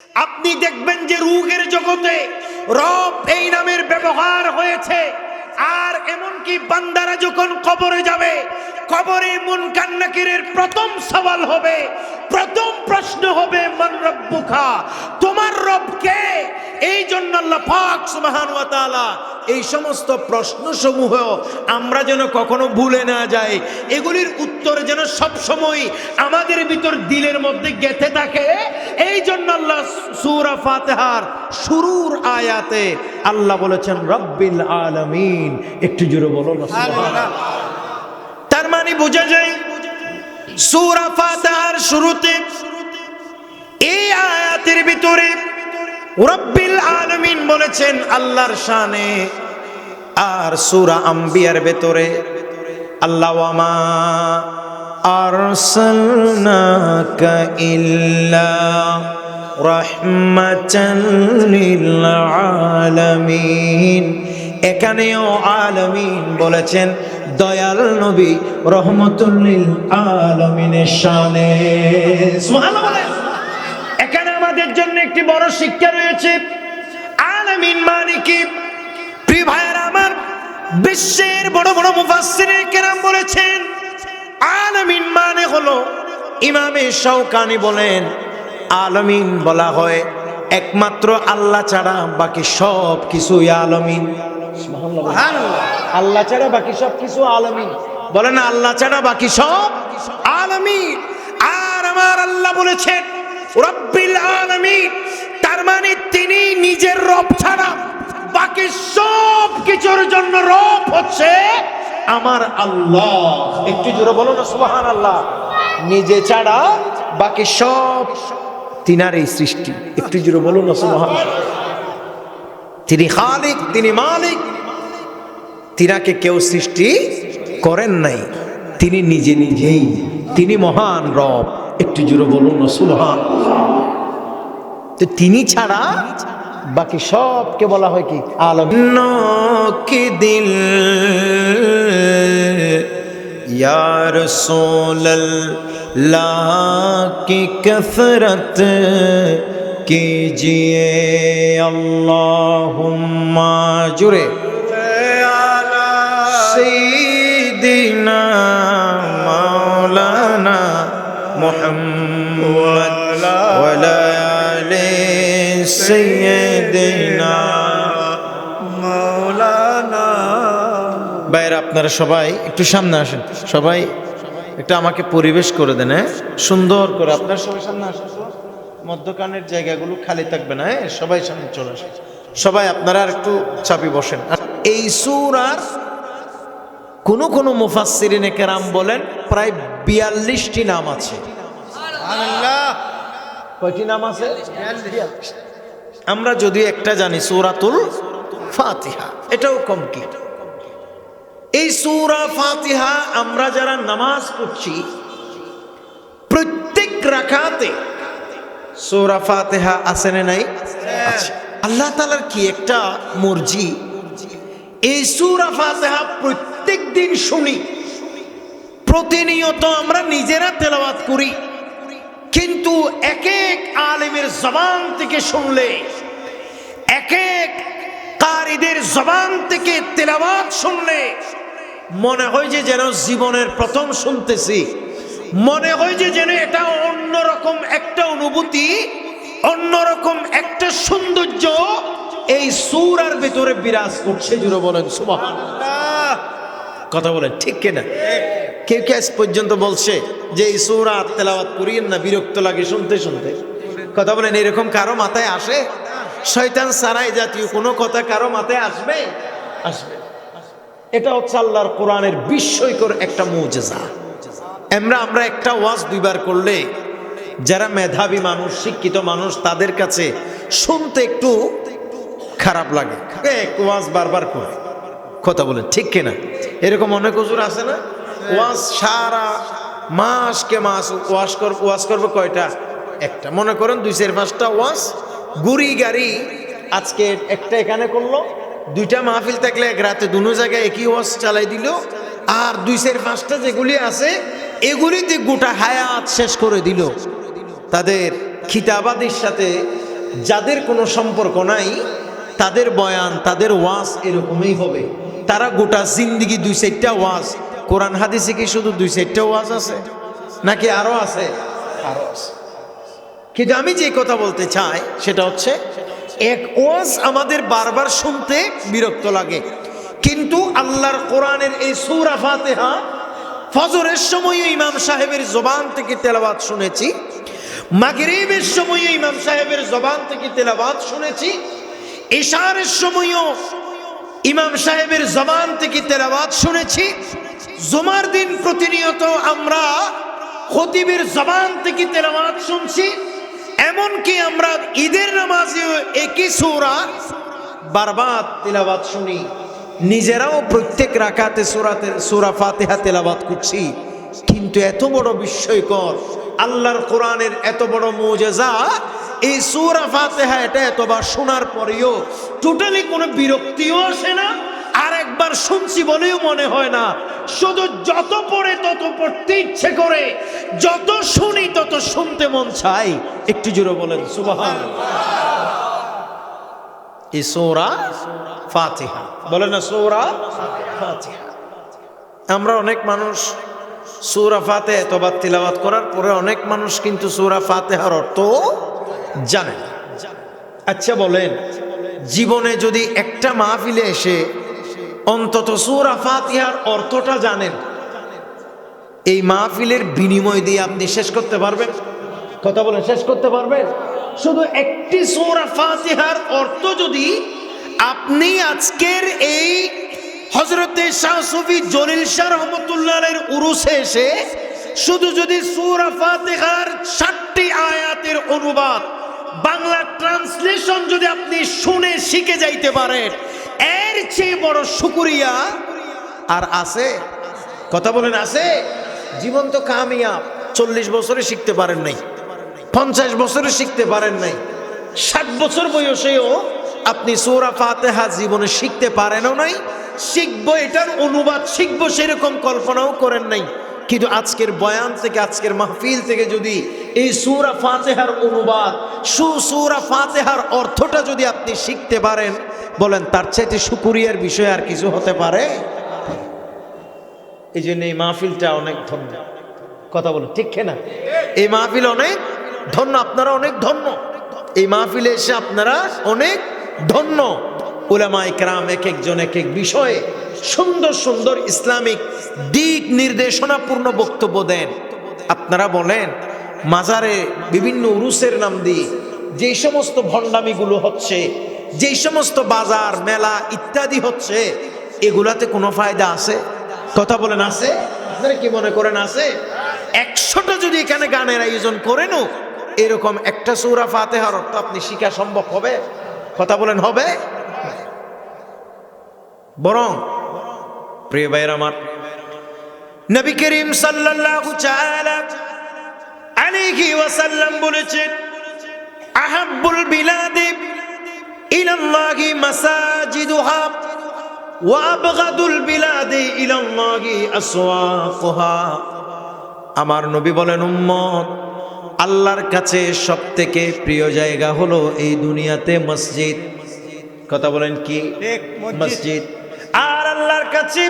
আপনি দেখবেন যে রূহের জগতে রব এই নামের ব্যবহার হয়েছে। আর এমনকি বান্দারা যখন কবরে যাবে, কবরে মুনকার নাকিরের প্রথম সওয়াল হবে, প্রথম প্রশ্ন হবে মান রব্বুকা, তোমার রব কে? এই জন্য আল্লাহ পাক সুবহানাহু ওয়া তাআলা এই সমস্ত প্রশ্নসমূহ আমরা যেন কখনো ভুলে না যাই, এগুলির উত্তর যেন সব সময় আমাদের ভিতর দিলের মধ্যে গেঁথে থাকে। এই জন্য আল্লাহ সূরা ফাতিহার শুরুর আয়াতে আল্লাহ বলেছেন রব্বিল আলামিন। একটু জোরে বলো না সুবহানাল্লাহ। তার মানে বোঝা যায় সূরা ফাতিহার শুরুতে এই আয়াতের ভিতরে রব্বিল আলামিন বলেছেন আল্লাহর শানে। আর সূরা আম্বিয়ার ভেতরে আল্লাহ ওয়ামা আরসালনাকা ইল্লা রাহমাতাল লিল আলামিন, এখানেও আলামিন বলেছেন দয়াল নবী রহমাতুল লিল আলামিনের শানে। সুবহানাল্লাহ বলেন। এখানে আমাদের জন্য একটি বড় শিক্ষা রয়েছে। আলামিন মানে কি? প্রিয় ভাইয়েরা আমার, বিশ্বের বড় বড় মুফাসসিরে কেরাম বলেছেন আলামিন মানে হলো, ইমামে শাওকানি বলেন আলামিন বলা হয় একমাত্র আল্লাহ ছাড়া বাকি সব কিছুই আলামিন। সুবহানাল্লাহ। আল্লাহ ছাড়া বাকি সব কিছু আলামিন। বলেন আল্লাহ ছাড়া বাকি সব আলামিন। আর আমার আল্লাহ বলেছেন রব্বিল আলামিন, তার মানে তিনি নিজের রব ছাড়া বাকি সব কিছুর জন্য রব হচ্ছে আমার আল্লাহ। একটু জোরে বলো না সুবহানাল্লাহ। নিজে ছাড়া বাকি সব তিনারই সৃষ্টি। একটু জোরে বলো না সুবহানাল্লাহ। তিনি খালিক, তিনি মালিক, তিনাকে কেউ সৃষ্টি করেন নাই, তিনি নিজে নিজেই, তিনি মহান রব। একটু জোরে বলুন না সুবহানাল্লাহ। তো তিনি ছাড়া বাকি সবকে বলা হয় কি আলামিন। কি দিল ইয়া রাসূলুল্লাহ কি কসরত कीजिए अल्लाहुम्मा जुरे आला सय्यिदिना मौलाना मुहम्मद वाला आले सय्यिदिना मौलाना। ভাইরা আপনারা সবাই একটু সামনে আসেন, সবাই একটু আমাকে পরিবেশ করে দেন। সুন্দর করে আপনারা সবাই সামনে আসেন, মধ্যখানের জায়গাগুলো খালি থাকবে না। সবাই সামনে চলে আসে, সবাই আপনারা আর একটু চাপি বসেন। এই সূরার কোন কোন মুফাসসিরিনে কেরাম বলেন প্রায় 42টি নাম আছে। সুবহানাল্লাহ। কয়টি নাম আছে? 42। আমরা যদি একটা জানি সূরাতুল ফাতিহা, এটাও কম কি। এই সূরা ফাতিহা আমরা যারা নামাজ পড়ছি প্রত্যেক রাকাতে সূরা ফাতিহা আছে না নাই? আছে। আল্লাহ তাআলার কি একটা মর্জি, এই সূরা ফাতিহা প্রত্যেক দিন শুনি, প্রতিনিয়ত আমরা নিজেরা তেলাওয়াত করি, কিন্তু এক এক আলেমের জবান থেকে শুনলে, এক এক কারিদের জবান থেকে তেলাওয়াত শুনলে মনে হয় যে যেন জীবনের প্রথম শুনতেছি, মনে হয় যে যেন এটা অন্যরকম একটা অনুভূতি, অন্যরকম একটা সৌন্দর্য এই সূরার ভিতরে বিরাজ করছে। জুড়ে বলেন সুবহানাল্লাহ। কথা বলেন ঠিক কিনা? কেউ কে আজ পর্যন্ত বলছে যে এই সূরা তেলাওয়াত করিয়েন না, বিরক্ত লাগে শুনতে শুনতে? কথা বলেন এরকম কারো মাথায় আসে? শয়তান সারাই জাতীয় কোনো কথা কারো মাথায় আসবে? আসবে। এটা হচ্ছে আল্লাহর কোরআনের বিস্ময়কর একটা মুজিজা। আমরা একটা ওয়াজ দুইবার করলে যারা মেধাবী মানুষ, শিক্ষিত মানুষ, তাদের কাছে শুনতে একটু খারাপ লাগে, একটু ওয়াজ বারবার করে। কথা বলেন ঠিক কিনা? এরকম অনেক হুজুর আছে না, ওয়াজ সারা মাসকে মাস ওয়াজ করবে কয়টা? একটা। মনে করেন 2-5টা ওয়াজ গুড়ি গাড়ি, আজকে একটা এখানে করলো, 2টা মাহফিল থাকলে এক রাতে দুনো জায়গায় একই ওয়াজ চালাই দিল, আর 2-5টা যেগুলি আছে এগুলিতে গোটা হায়াত শেষ করে দিল। তাদের খিতাবাদের সাথে যাদের কোনো সম্পর্ক নাই তাদের বয়ান, তাদের ওয়াজ এরকমই হবে। তারা গোটা জিন্দিগি 2-4টা ওয়াজ, কোরআন হাদিসে কি শুধু 2-4টা ওয়াজ আছে নাকি আরো আছে? আরো আছে। কিন্তু আমি যে কথা বলতে চাই সেটা হচ্ছে, এক ওয়াজ আমাদের বারবার শুনতে বিরক্ত লাগে, কিন্তু আল্লাহর কোরআনের এই সূরা ফাতিহা ফজরের সময় ইমাম সাহেবের জবান থেকে তেলাওয়াত শুনেছি, মাগরিবের সময় ইমাম সাহেবের জবান থেকে তেলাওয়াত শুনেছি, ইশারের সময়ও ইমাম সাহেবের জবান থেকে তেলাওয়াত শুনেছি, জুমার দিন প্রতিনিয়ত আমরা খতিবের জবান থেকে তেলাওয়াত শুনছি, এমনকি আমরা ঈদের নামাজেও একই সূরা বারবার তেলাওয়াত শুনি। নিজেরাও প্রত্যেক রাকাতে সূরা ফাতিহা তেলাওয়াত করছি। কিন্তু এত বড় বিস্ময়কর, আল্লাহর কোরআনের এত বড় মুজিজা, এই সূরা ফাতিহা এটা এতবার শোনার পরেও টোটালি কোনো বিরক্তিও আসে না, আর একবার শুনছি বলেও মনে হয় না। শুধু যত পড়ে তত পড়তে ইচ্ছে করে, যত শুনি তত শুনতে মন চায়। একটু জোরে বলেন সুবহানাল্লাহ। এই সূরা ফাতিহা, বলেন না সূরা ফাতিহা। আমরা অনেক মানুষ সূরা ফাতিহা এতবার তিলাওয়াত করার পরে অনেক মানুষ কিন্তু সূরা ফাতিহার অর্থ জানে না। আচ্ছা বলেন, জীবনে যদি একটা মাহফিলে এসে অন্তত সূরা ফাতিহার অর্থটা জানেন, এই মাহফিলের বিনিময় দিয়ে আপনি শেষ করতে পারবেন? কথা বলেন, শেষ করতে পারবেন? শুধু একটি সূরা ফাতিহার অর্থ যদি আপনি আজকের এই হযরতে শাহ সুফি জলিল শাহ রহমাতুল্লাহ আলাইহির উরুসে এসে শুধু যদি সূরা ফাতিহার 60টি আয়াতের অনুবাদ বাংলা ট্রান্সলেশন যদি আপনি শুনে শিখে যাইতে পারেন, এর চেয়ে বড় শুকরিয়া আর আছে? কথা বলেন, আছে? জীবন তো কামিয়াব। 40 বছরে শিখতে পারেন নাই, 50 বছরে শিখতে পারেন নাই, 60 বছর বয়সেও আপনি সূরা ফাতিহা জীবনে শিখতে পারেনও নাই, শিখবো এটার অনুবাদ শিখবো সেরকম কল্পনাও করেন নাই। কিন্তু আজকের বয়ান থেকে, আজকের মাহফিল থেকে যদি এই সূরা ফাতিহার অনুবাদ, সূরা ফাতিহার অর্থটা যদি আপনি শিখতে পারেন, বলেন তার চাইতে শুকরিয়ার বিষয় আর কিছু হতে পারে? এই জন্য এই মাহফিলটা অনেক ধন্য। কথা বলেন, ঠিক না? এই মাহফিল অনেক ধন্য, আপনারা অনেক ধন্য। এই মাহফিলে এসে আপনারা অনেক ধন্য। উলামায়ে কেরাম এক একজন এক এক বিষয়ে সুন্দর সুন্দর ইসলামিক দিক নির্দেশনাপূর্ণ বক্তব্য দেন। আপনারা বলেন, মাজারে বিভিন্ন উরুসের নাম দিয়ে যেই সমস্ত ভণ্ডামিগুলো হচ্ছে, যেই সমস্ত বাজার মেলা ইত্যাদি হচ্ছে, এগুলাতে কোনো ফায়দা আছে? কথা বলেন, আছে? আপনারা কি মনে করেন আছে? 100টা যদি এখানে গানের আয়োজন করেনও, এরকম একটা সূরা ফাতিহার অর্থ আপনি শিখা সম্ভব হবে? কথা বলেন, হবে? বরং প্রিয় ভাইরা আমার, নবী করিম সাল্লাল্লাহু তাআলা আলাইহি ওয়াসাল্লাম বলেছেন, আহাব্বুল বিলাদি ইলাল্লাহি মাসাজিদুহা ওয়া আবগাদুল বিলাদি ইলাল্লাহি আসওয়াকুহা। আমার নবী বলেন, উম্মত, আল্লাহর কাছে সবথেকে প্রিয় জায়গা হলো এই দুনিয়াতে মসজিদ। কথা বলেন, কি? মসজিদ। আর আল্লাহর কাছে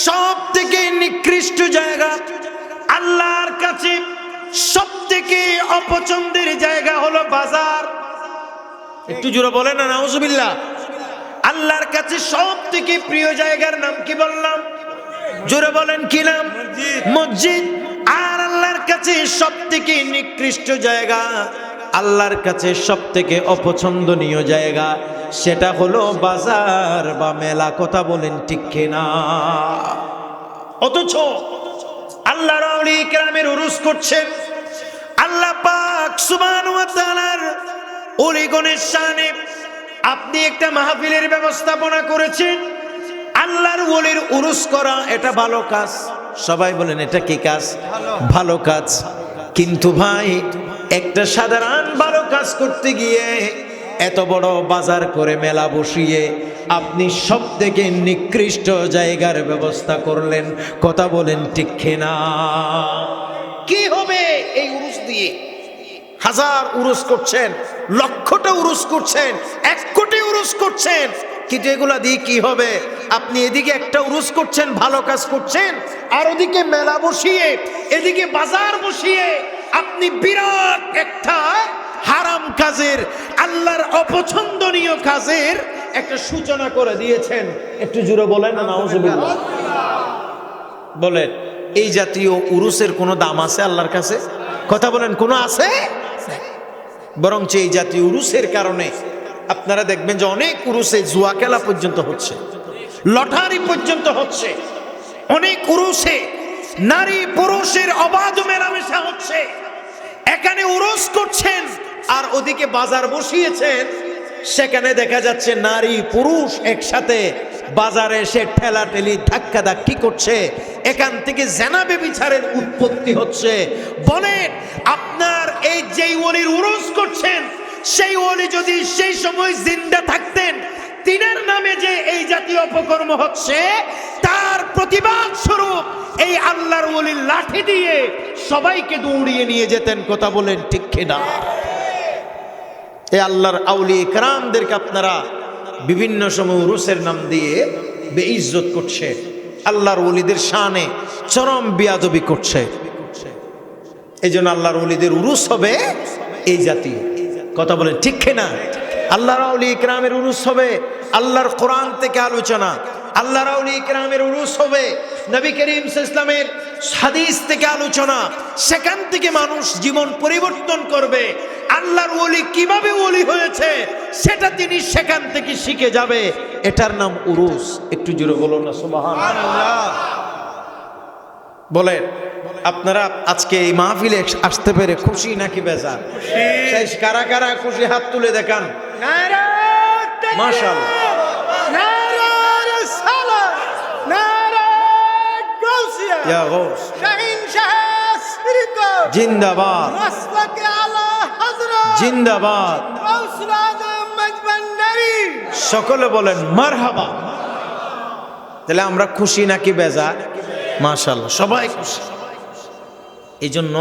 সবথেকে নিকৃষ্ট জায়গা, আল্লাহর কাছে সবথেকে অপছন্দের জায়গা হলো বাজার। একটু জোরে বলেন না নাউজুবিল্লাহ। আল্লাহর কাছে সবথেকে প্রিয় জায়গার নাম কি বললাম? জোরে বলেন, কি নাম? মসজিদ। আর আল্লাহর কাছে সবথেকে নিকৃষ্ট জায়গা, আল্লাহর কাছে সবথেকে অপছন্দনীয় জায়গা, সেটা হলো বাজার বা মেলা। কথা বলেন, ঠিক কিনা? অথচ আল্লাহর আউলিয়া কেরামের উরুস করছেন, আল্লাহ পাক সুবহানাহু ওয়া তাআলার ওলিগণের শানে আপনি একটা মাহফিলের ব্যবস্থাপনা করেছেন। আল্লাহর ওলির উরুস করা এটা ভালো কাজ। সবাই বলেন, এটা কি কাজ? ভালো কাজ। কিন্তু ভাই, একটা সাধারণ ভালো কাজ করতে গিয়ে এত বড় বাজার করে মেলা বসিয়ে আপনি সবথেকে নিকৃষ্ট জায়গার ব্যবস্থা করলেন। কথা বলেন, ঠিক না? কি হবে এই উরুস দিয়ে? হাজার উরুস করছেন, লক্ষটা উরুস করছেন, 1 কোটি উরুস করছেন, কিন্তু এগুলা দিয়ে কি হবে? আপনি এদিকে একটা উরুস করছেন, ভালো কাজ করছেন, আর ওদিকে মেলা বসিয়ে, এদিকে বাজার বসিয়ে আপনি বিরাট একটা হারাম কাজের, আল্লাহর অপছন্দনীয় কাজের একটা সূচনা করে দিয়েছেন। একটু জোরে বলেন না নাউজুবিল্লাহ। বলেন, এই জাতীয় উরুসের কোনো দাম আছে আল্লাহর কাছে? কথা বলেন, কোনো আছে? বরঞ্চ এই জাতীয় উরুসের কারণে আপনারা দেখবেন যে অনেক উরুসে জুয়া খেলা পর্যন্ত হচ্ছে, লটারি পর্যন্ত হচ্ছে, অনেক উরুসে নারী পুরুষের অবাধ মেলামেশা হচ্ছে। এখানে উরুস করছেন আর ওদিকে বাজার বসিয়েছেন, সেখানে দেখা যাচ্ছে নারী পুরুষ একসাথে বাজারে এসে ঠেলাঠেলি ধাক্কাধাক্কি করছে, এখান থেকে জেনা ব্যভিচারের উৎপত্তি হচ্ছে। বলেন, আপনার এই যেই ওলির উরুস করছেন, সেই ওলি যদি সেই সময় জিন্দা থাকতেন, তিনার নামে যে এই জাতীয় অপকর্ম হচ্ছে, তার প্রতিবাদ স্বরূপ এই আল্লাহর ওলির লাঠি দিয়ে সবাইকে দৌড়িয়ে নিয়ে যেতেন। কথা বলেন ঠিক কিনা? এই আল্লাহর আউলিয়া কেরামদেরকে আপনারা বিভিন্ন সময় উরুসের নাম দিয়ে বেইজ্জত করছে, আল্লাহর ওলিদের শানে চরম বিয়াদবি করছে। এই জন্য আল্লাহর ওলিদের উরুস হবে এই জাতীয়। কথা বলেন ঠিক কিনা? আল্লাহর আউলিয়া কেরামের উরুস হবে আল্লাহর কোরআন থেকে আলোচনা, আল্লাহর আউলিয়া কেরামের উরুস হবে নবী করিম সাল্লাল্লাহু আলাইহি ওয়াসাল্লামের হাদিস থেকে আলোচনা, সেখান থেকে মানুষ জীবন পরিবর্তন করবে। আল্লাহর ওলি কিভাবে ওলি হয়েছে সেটা তিনি সেখান থেকে শিখে যাবে, এটার নাম উরুস। একটু জোরে বলুন না সুবহানাল্লাহ। বলেন, আপনারা আজকে এই মাহফিলে আসতে পেরে খুশি নাকি বেজার? শেষ কারা কারা খুশি? হাত তুলে দেখান। মাশাআল্লাহ, ইয়া গৌস জিন্দাবাদ, জিন্দাবাদ। সকলে বলেন মারহাবা। তাহলে আমরা খুশি নাকি বেজার? মাশাআল্লাহ, সবাই খুশি। এই জন্য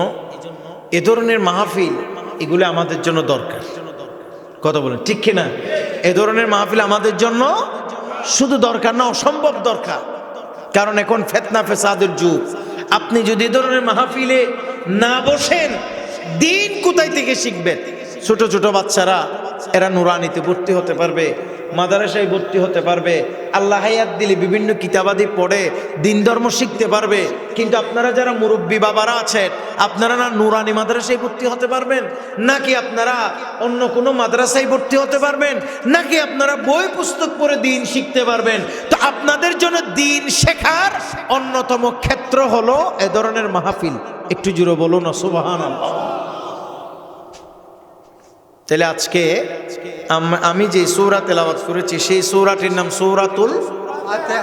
এ ধরনের মাহফিল এগুলো আমাদের জন্য দরকার। কথা বলেন ঠিক কিনা? এ ধরনের মাহফিল আমাদের জন্য শুধু দরকার না, অসম্ভব দরকার। কারণ এখন ফিতনা ফেসাদের যুগ। আপনি যদি এ ধরনের মাহফিলে না বসেন, দিন কোথায় থেকে শিখবেন? ছোট ছোট বাচ্চারা এরা নুরানিতে ভর্তি হতে পারবে, মাদ্রাসায় ভর্তি হতে পারবে, আল্লাহ হায়াত দিলে বিভিন্ন কিতাবাদি পড়ে দিন ধর্ম শিখতে পারবে। কিন্তু আপনারা যারা মুরব্বী বাবারা আছেন, আপনারা না নুরানি মাদ্রাসায় ভর্তি হতে পারবেন, নাকি আপনারা অন্য কোনো মাদ্রাসায় ভর্তি হতে পারবেন, নাকি আপনারা বই পুস্তক পড়ে দিন শিখতে পারবেন? তো আপনাদের জন্য দিন শেখার অন্যতম ক্ষেত্র হলো এ ধরনের মাহফিল। একটু জোরে বলুন না সুবহানাল্লাহ। তাহলে আজকে আমি যে সূরা তেলাওয়াত করেছি সেই সূরাটির নাম সূরাতুল,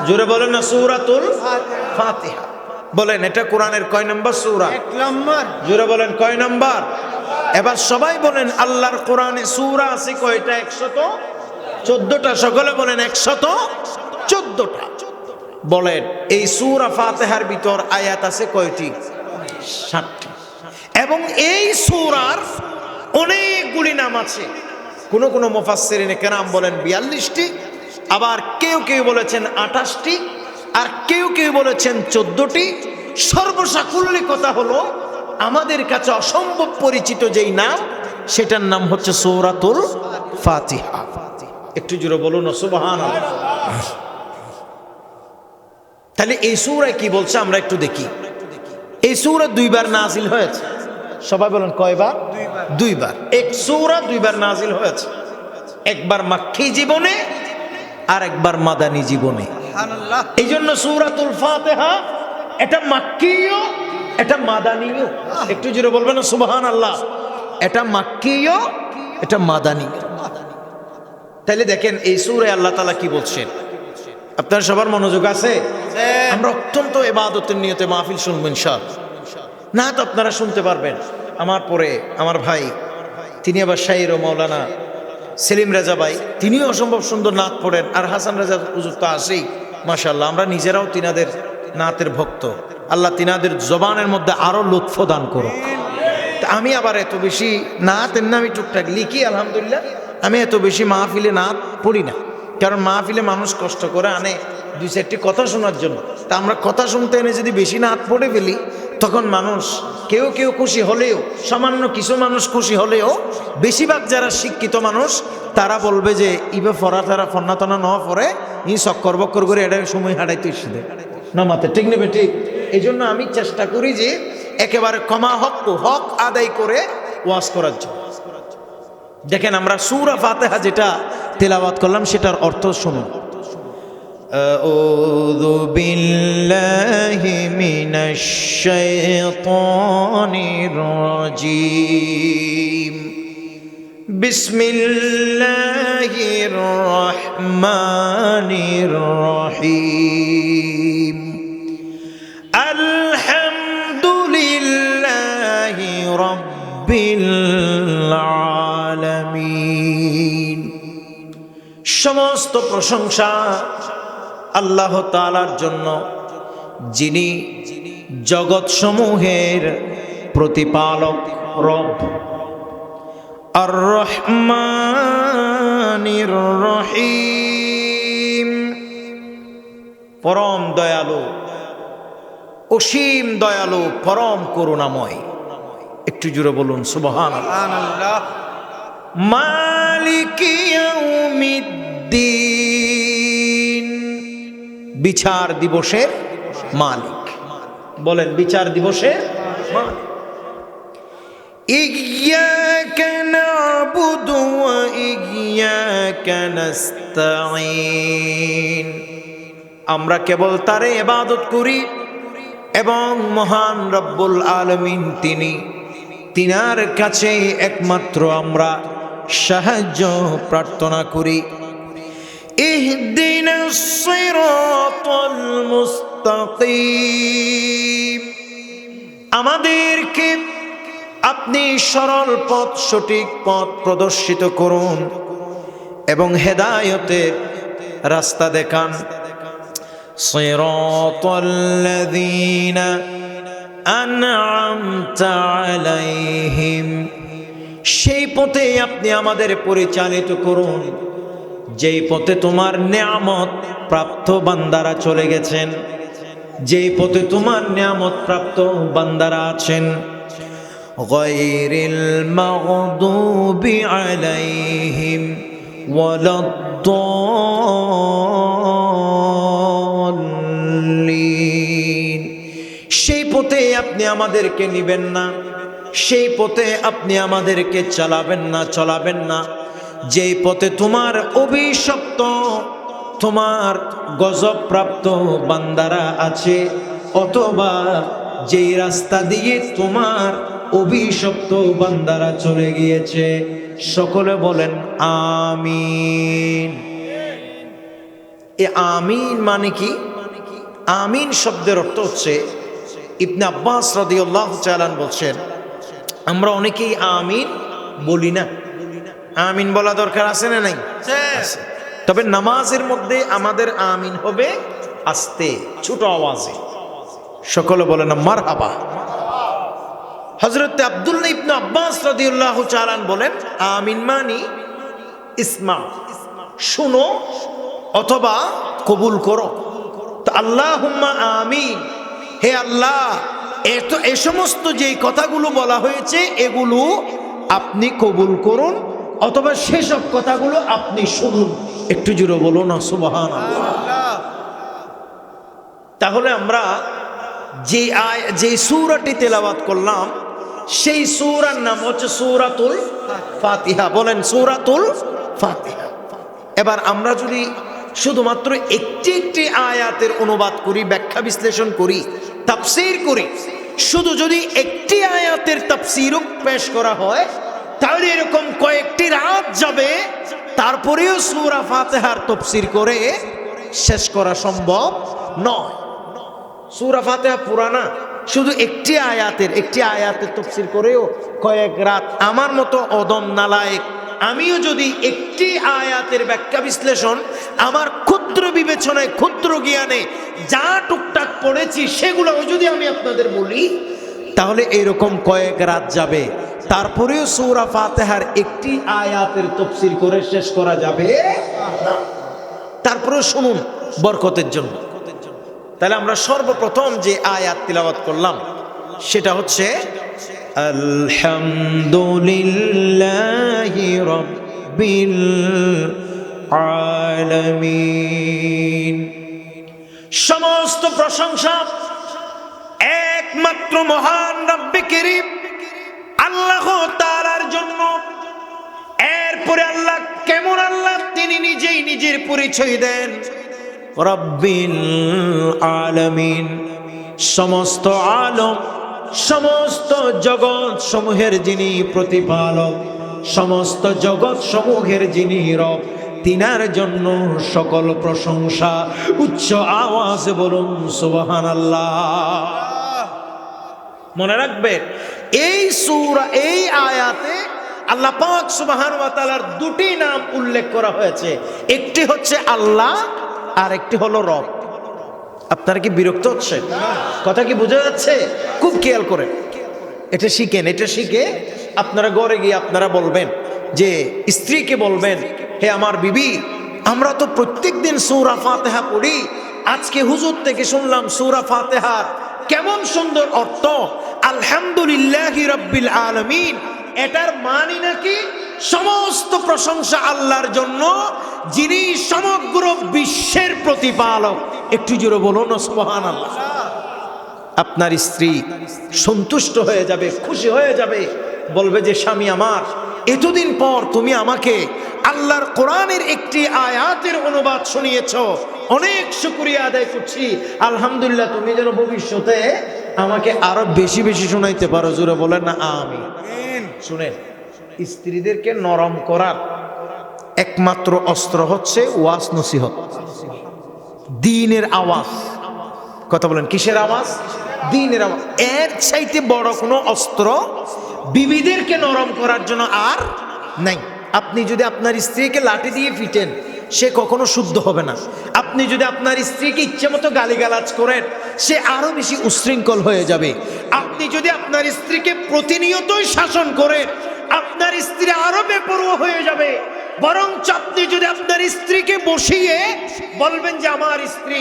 জোরে বলেন না সূরাতুল ফাতিহা। বলেন, এটা কোরআনের কয় নম্বর সূরা? 1 নম্বর। জোরে বলেন কয় নম্বর? এবার সবাই বলেন, আল্লাহর কোরআনে সূরা আছে কয়টা? 114টা। সকলে বলেন 114টা। বলেন, এই সূরা ফাতিহার ভিতর আয়াত আছে কয়টি? 60টি। এবং এই সূরার অনেকগুলি নাম আছে। কোন কোন মুফাসসিরিনে কেরাম বলেন 42টি, আবার কেউ কেউ বলেছেন 28টি, আর কেউ কেউ বলেছেন 14টি। সর্বসাকুল্যে কথা হলো, আমাদের কাছে অসম্ভব পরিচিত যেই নাম, সেটার নাম হচ্ছে সূরাতুল ফাতিহা। একটু জোরে বলুন সুবহানাল্লাহ। তাহলে এই সূরায় কি বলছে আমরা একটু দেখি। এই সূরা 2 বার নাজিল হয়েছে। সবাই বলেন কয়বার? 2 বার। এক সূরা 2 বার নাজিল হয়েছে, একবার মাক্কি জীবনে আর একবার মাদানী জীবনে। সুবহানাল্লাহ। এই জন্য সূরাতুল ফাতিহা এটা মাক্কিও, এটা মাদানীও। একটু জোরে বলবেন না সুবহানাল্লাহ। এটা মাক্কিও, এটা মাদানী। তাহলে দেখেন এই সূরায় আল্লাহ তাআলা কি বলছেন। আপনার সবার মনোযোগ আছে? আমরা অত্যন্ত ইবাদতের নিয়তে মাহফিল শুনবো ইনশাআল্লাহ। না তো আপনারা শুনতে পারবেন। আমার পরে আমার ভাই, তিনি আবার শাইর ও মাওলানা সেলিম রাজা ভাই, তিনিও অসম্ভব সুন্দর নাত পড়েন। আর হাসান রাজা হুজুর তো আসেই মাশাআল্লাহ। আমরা নিজেরাও তিনাদের নাতের ভক্ত। আল্লাহ তিনাদের জবানের মধ্যে আরো লুৎফ দান করুক। আমি আবার এত বেশি নাত এমনি আমি টুকটাক লিখি আলহামদুলিল্লাহ, আমি এত বেশি মাহফিলে নাত পড়ি না, কারণ মাহফিলে মানুষ কষ্ট করে আনে দুই চারটি কথা শোনার জন্য। তা আমরা কথা শুনতে এনে যদি বেশি নাত পড়ে ফেলি, তখন মানুষ কেউ কেউ খুশি হলেও, সামান্য কিছু মানুষ খুশি হলেও, বেশিরভাগ যারা শিক্ষিত মানুষ তারা বলবে যে ইবে ফরা তারা ফন্নাতনা ন পরে ই চক্কর বক্কর করে এটা সময় হারাইতে ইস্যুদে না মাতে, ঠিক নেবে ঠিক। এই জন্য আমি চেষ্টা করি যে একেবারে কমা হক আদায় করে ওয়াজ করার জন্য। দেখেন আমরা সূরা ফাতিহা যেটা তেলাওয়াত করলাম সেটার অর্থ শুনুন। আউযু বিল্লাহি মিনাশ শাইতানির রাজীম, বিসমিল্লাহির রহমানির রহিম, আলহামদুলিল্লাহি রাব্বিল আলামিন। সমস্ত প্রশংসা আল্লাহ তাআলার জন্য, যিনি জগৎ সমূহের প্রতিপালক রব। আর রহমানির রহিম, পরম দয়ালু, অসীম দয়ালু, পরম করুণাময়। একটু জোরে বলুন সুবহানাল্লাহ। মালিকি ইয়াউমিদ্দিন, বিচার দিবসের মালিক। বলেন বিচার দিবসের মালিক। ইয়্যাকা না'বুদু ওয়া ইয়্যাকা নাস্তাঈন, আমরা কেবল তারে ইবাদত করি এবং মহান রব্বুল আলামিন তিনি, তিনার কাছে একমাত্র আমরা সাহায্য প্রার্থনা করি। ইহদিনাস সিরাতাল মুস্তাকিম, আমাদেরকে আপনি সরল পথ, সঠিক পথ প্রদর্শিত করুন এবং হেদায়েতের রাস্তা দেখান। সিরাতাল্লাযীনা আন'আমতা আলাইহিম, সেই পথে আপনি আমাদের পরিচালিত করুন যেই পথে তোমার নেয়ামত প্রাপ্ত বান্দারা চলে গেছেন, যেই পথে তোমার নেয়ামত প্রাপ্ত বান্দারা আছেন। গায়রিল মাগদুবি আলাইহিম ওয়ালাদ-দাল্লিন, সেই পথে আপনি আমাদেরকে নিবেন না, সেই পথে আপনি আমাদেরকে চলাবেন না যেই পথে তোমার অভিশপ্ত, তোমার গজবপ্রাপ্ত বান্দারা আছে, অথবা যেই রাস্তা দিয়ে তোমার অভিশপ্ত বান্দারা চলে গিয়েছে। সকলে বলেন আমিন। এ আমিন মানে কি? আমিন শব্দের অর্থ হচ্ছে, ইবনে আব্বাস রাদিয়াল্লাহু তাআলা বলছেন, আমরা অনেকেই আমিন বলি না। আমিন বলা দরকার আছে না নাই? তবে নামাজের মধ্যে আমাদের আমিন হবে আস্তে, ছোট আওয়াজে। সকলে বলে না মারহাবা। হযরত আব্দুল্লাহ ইবনে আব্বাস রাদিয়াল্লাহু তাআলা বলেন, আমিন মানি ইসমা, শুনো অথবা কবুল করো। তো আল্লাহুম্মা আমিন, হে আল্লাহ, এ সমস্ত যেই কথাগুলো বলা হয়েছে এগুলো আপনি কবুল করুন, অথবা সেসব কথাগুলো আপনি শুনুন। একটু জোরে বলো না সুবহানাল্লাহ। তাহলে আমরা যে সূরাটি তেলাওয়াত করলাম সেই সূরার নাম হচ্ছে সূরাতুল ফাতিহা। বলেন সূরাতুল ফাতিহা। এবার আমরা যদি শুধুমাত্র একটি আয়াতের অনুবাদ করি, ব্যাখ্যা বিশ্লেষণ করি, তাফসীর করি, শুধু যদি একটি আয়াতের তাফসীরও পেশ করা হয়, তাহলে এরকম কয়েকটি রাত যাবে, তারপরেও সূরা ফাতিহার তাফসীর করে শেষ করা সম্ভব নয়। সূরা ফাতিহা পুরানা, শুধু একটি আয়াতের তাফসীর করেও কয়েক রাত। আমার মতো অদম নালায়েক আমিও যদি একটি আয়াতের ব্যাখ্যা বিশ্লেষণ আমার ক্ষুদ্র বিবেচনায়, ক্ষুদ্র জ্ঞানে যা টুকটাক পড়েছি সেগুলো যদি আমি আপনাদের বলি, তাহলে এরকম কয়েক রাত যাবে, তারপরেও সূরা ফাতিহার একটি আয়াতের তাফসীর করে শেষ করা যাবে না। তারপরেও শুনুন বরকতের জন্য। তাহলে আমরা সর্বপ্রথম যে আয়াত তিলাওয়াত করলাম সেটা হচ্ছে আলহামদুলিল্লাহি রাব্বিল আলামিন। সমস্ত প্রশংসা একমাত্র মহান রব্বে কারীম আল্লাহ তাআলার জন্য। এরপরে আল্লাহ কেমন আল্লাহ, তিনি নিজেই নিজের পরিচয় দেন রব্বিল আলামিন। সমস্ত আলম, সমস্ত জগৎ সমূহের যিনি প্রতিপালক, সমস্ত জগৎ সমূহের যিনি রব, তিনার জন্য সকল প্রশংসা। উচ্চ আওয়াজে বলুন সুবহানাল্লাহ। মনে রাখবেন এই সূরা, এই আয়াতে আল্লাহ পাক সুবহানাহু ওয়া তাআলার দুটি নাম উল্লেখ করা হয়েছে, একটি হচ্ছে আল্লাহ আর একটি হলো রব। আপনারা কি বিরক্ত হচ্ছেন? কথা কি বোঝা যাচ্ছে? খুব খেয়াল করে এটা শিখেন। এটা শিখে আপনারা ঘরে গিয়ে আপনারা বলবেন যে স্ত্রীকে বলবেন, হে আমার বিবি, আমরা তো প্রত্যেক দিন সূরা ফাতিহা পড়ি, আজকে হুজুর থেকে শুনলাম সূরা ফাতিহার কেমন সুন্দর অর্থ, আলহামদুলিল্লাহি রাব্বিল আলামিন। এটার মানে নাকি সমস্ত প্রশংসা আল্লাহর জন্য, যিনি সমগ্র বিশ্বের প্রতিপালক। একটু জোরে বলুন সুবহানাল্লাহ। আপনার স্ত্রী সন্তুষ্ট হয়ে যাবে, খুশি হয়ে যাবে, বলবে যে স্বামী আমার, এতদিন পর তুমি আমাকে আল্লাহর কোরআনের একটি আয়াতের অনুবাদ শুনিয়েছ, অনেক শুকরিয়া আদায় করছি। আলহামদুলিল্লাহ, তুমি যেন ভবিষ্যতে আমাকে আরো বেশি বেশি শোনাইতে পারো। জোরে বলেন না আমিন। শুনেন, স্ত্রীদেরকে নরম করার একমাত্র অস্ত্র হচ্ছে ওয়াজ নসিহত, দ্বীনের আওয়াজ। কথা বলেন, কিসের আওয়াজ? দ্বীনের আওয়াজ। এর চাইতে বড় কোনো অস্ত্র বিবিদেরকে নরম করার জন্য আর নাই। আপনি যদি আপনার স্ত্রীকে লাঠি দিয়ে পিটেন, সে কখনো শুদ্ধ হবে না। আপনি যদি আপনার স্ত্রীকে ইচ্ছে মতো গালিগালাজ করেন, সে আরো বেশি উশৃঙ্খল হয়ে যাবে। আপনি যদি আপনার স্ত্রীকে প্রতিনিয়তই শাসন করেন, আপনার স্ত্রী আরো বেপরোয়া হয়ে যাবে। বরং আপনি যদি আপনার স্ত্রীকে বসিয়ে বলবেন যে আমার স্ত্রী,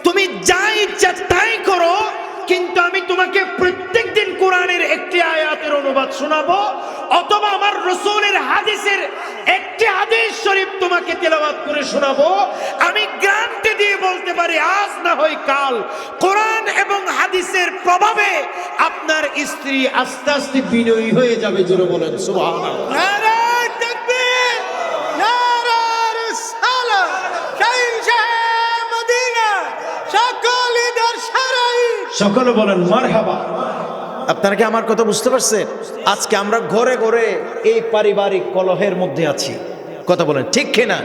তুমি যা ইচ্ছা তাই করো, কিন্তু আমি তোমাকে প্রত্যেক দিন কোরআনের একটি আয়াতের অনুবাদ শোনাবো, অথবা আমার রাসূলের হাদিসের একটি হাদিস শরীফ তোমাকে তেলাওয়াত করে শোনাবো। আমি গ্যারান্টি দিয়ে বলতে পারি, আজ না হয় কাল কোরআন এবং হাদিসের প্রভাবে আপনার স্ত্রী আস্তে আস্তে বিনয়ী হয়ে যাবে। জোরে বলেন সুবহানাল্লাহ। নারায়ে তাকবীর, নারায়ে রিসালাত, শাইখে মদিনা, সকল ঈদের সারাই সকলে বলেন মারহাবা। আপনারা কি আমার কথা বুঝতে পারছেন? আজকে আমরা ঘরে ঘরে এই পারিবারিক কলহের মধ্যে আছি। কথা বলেন ঠিক কিনা?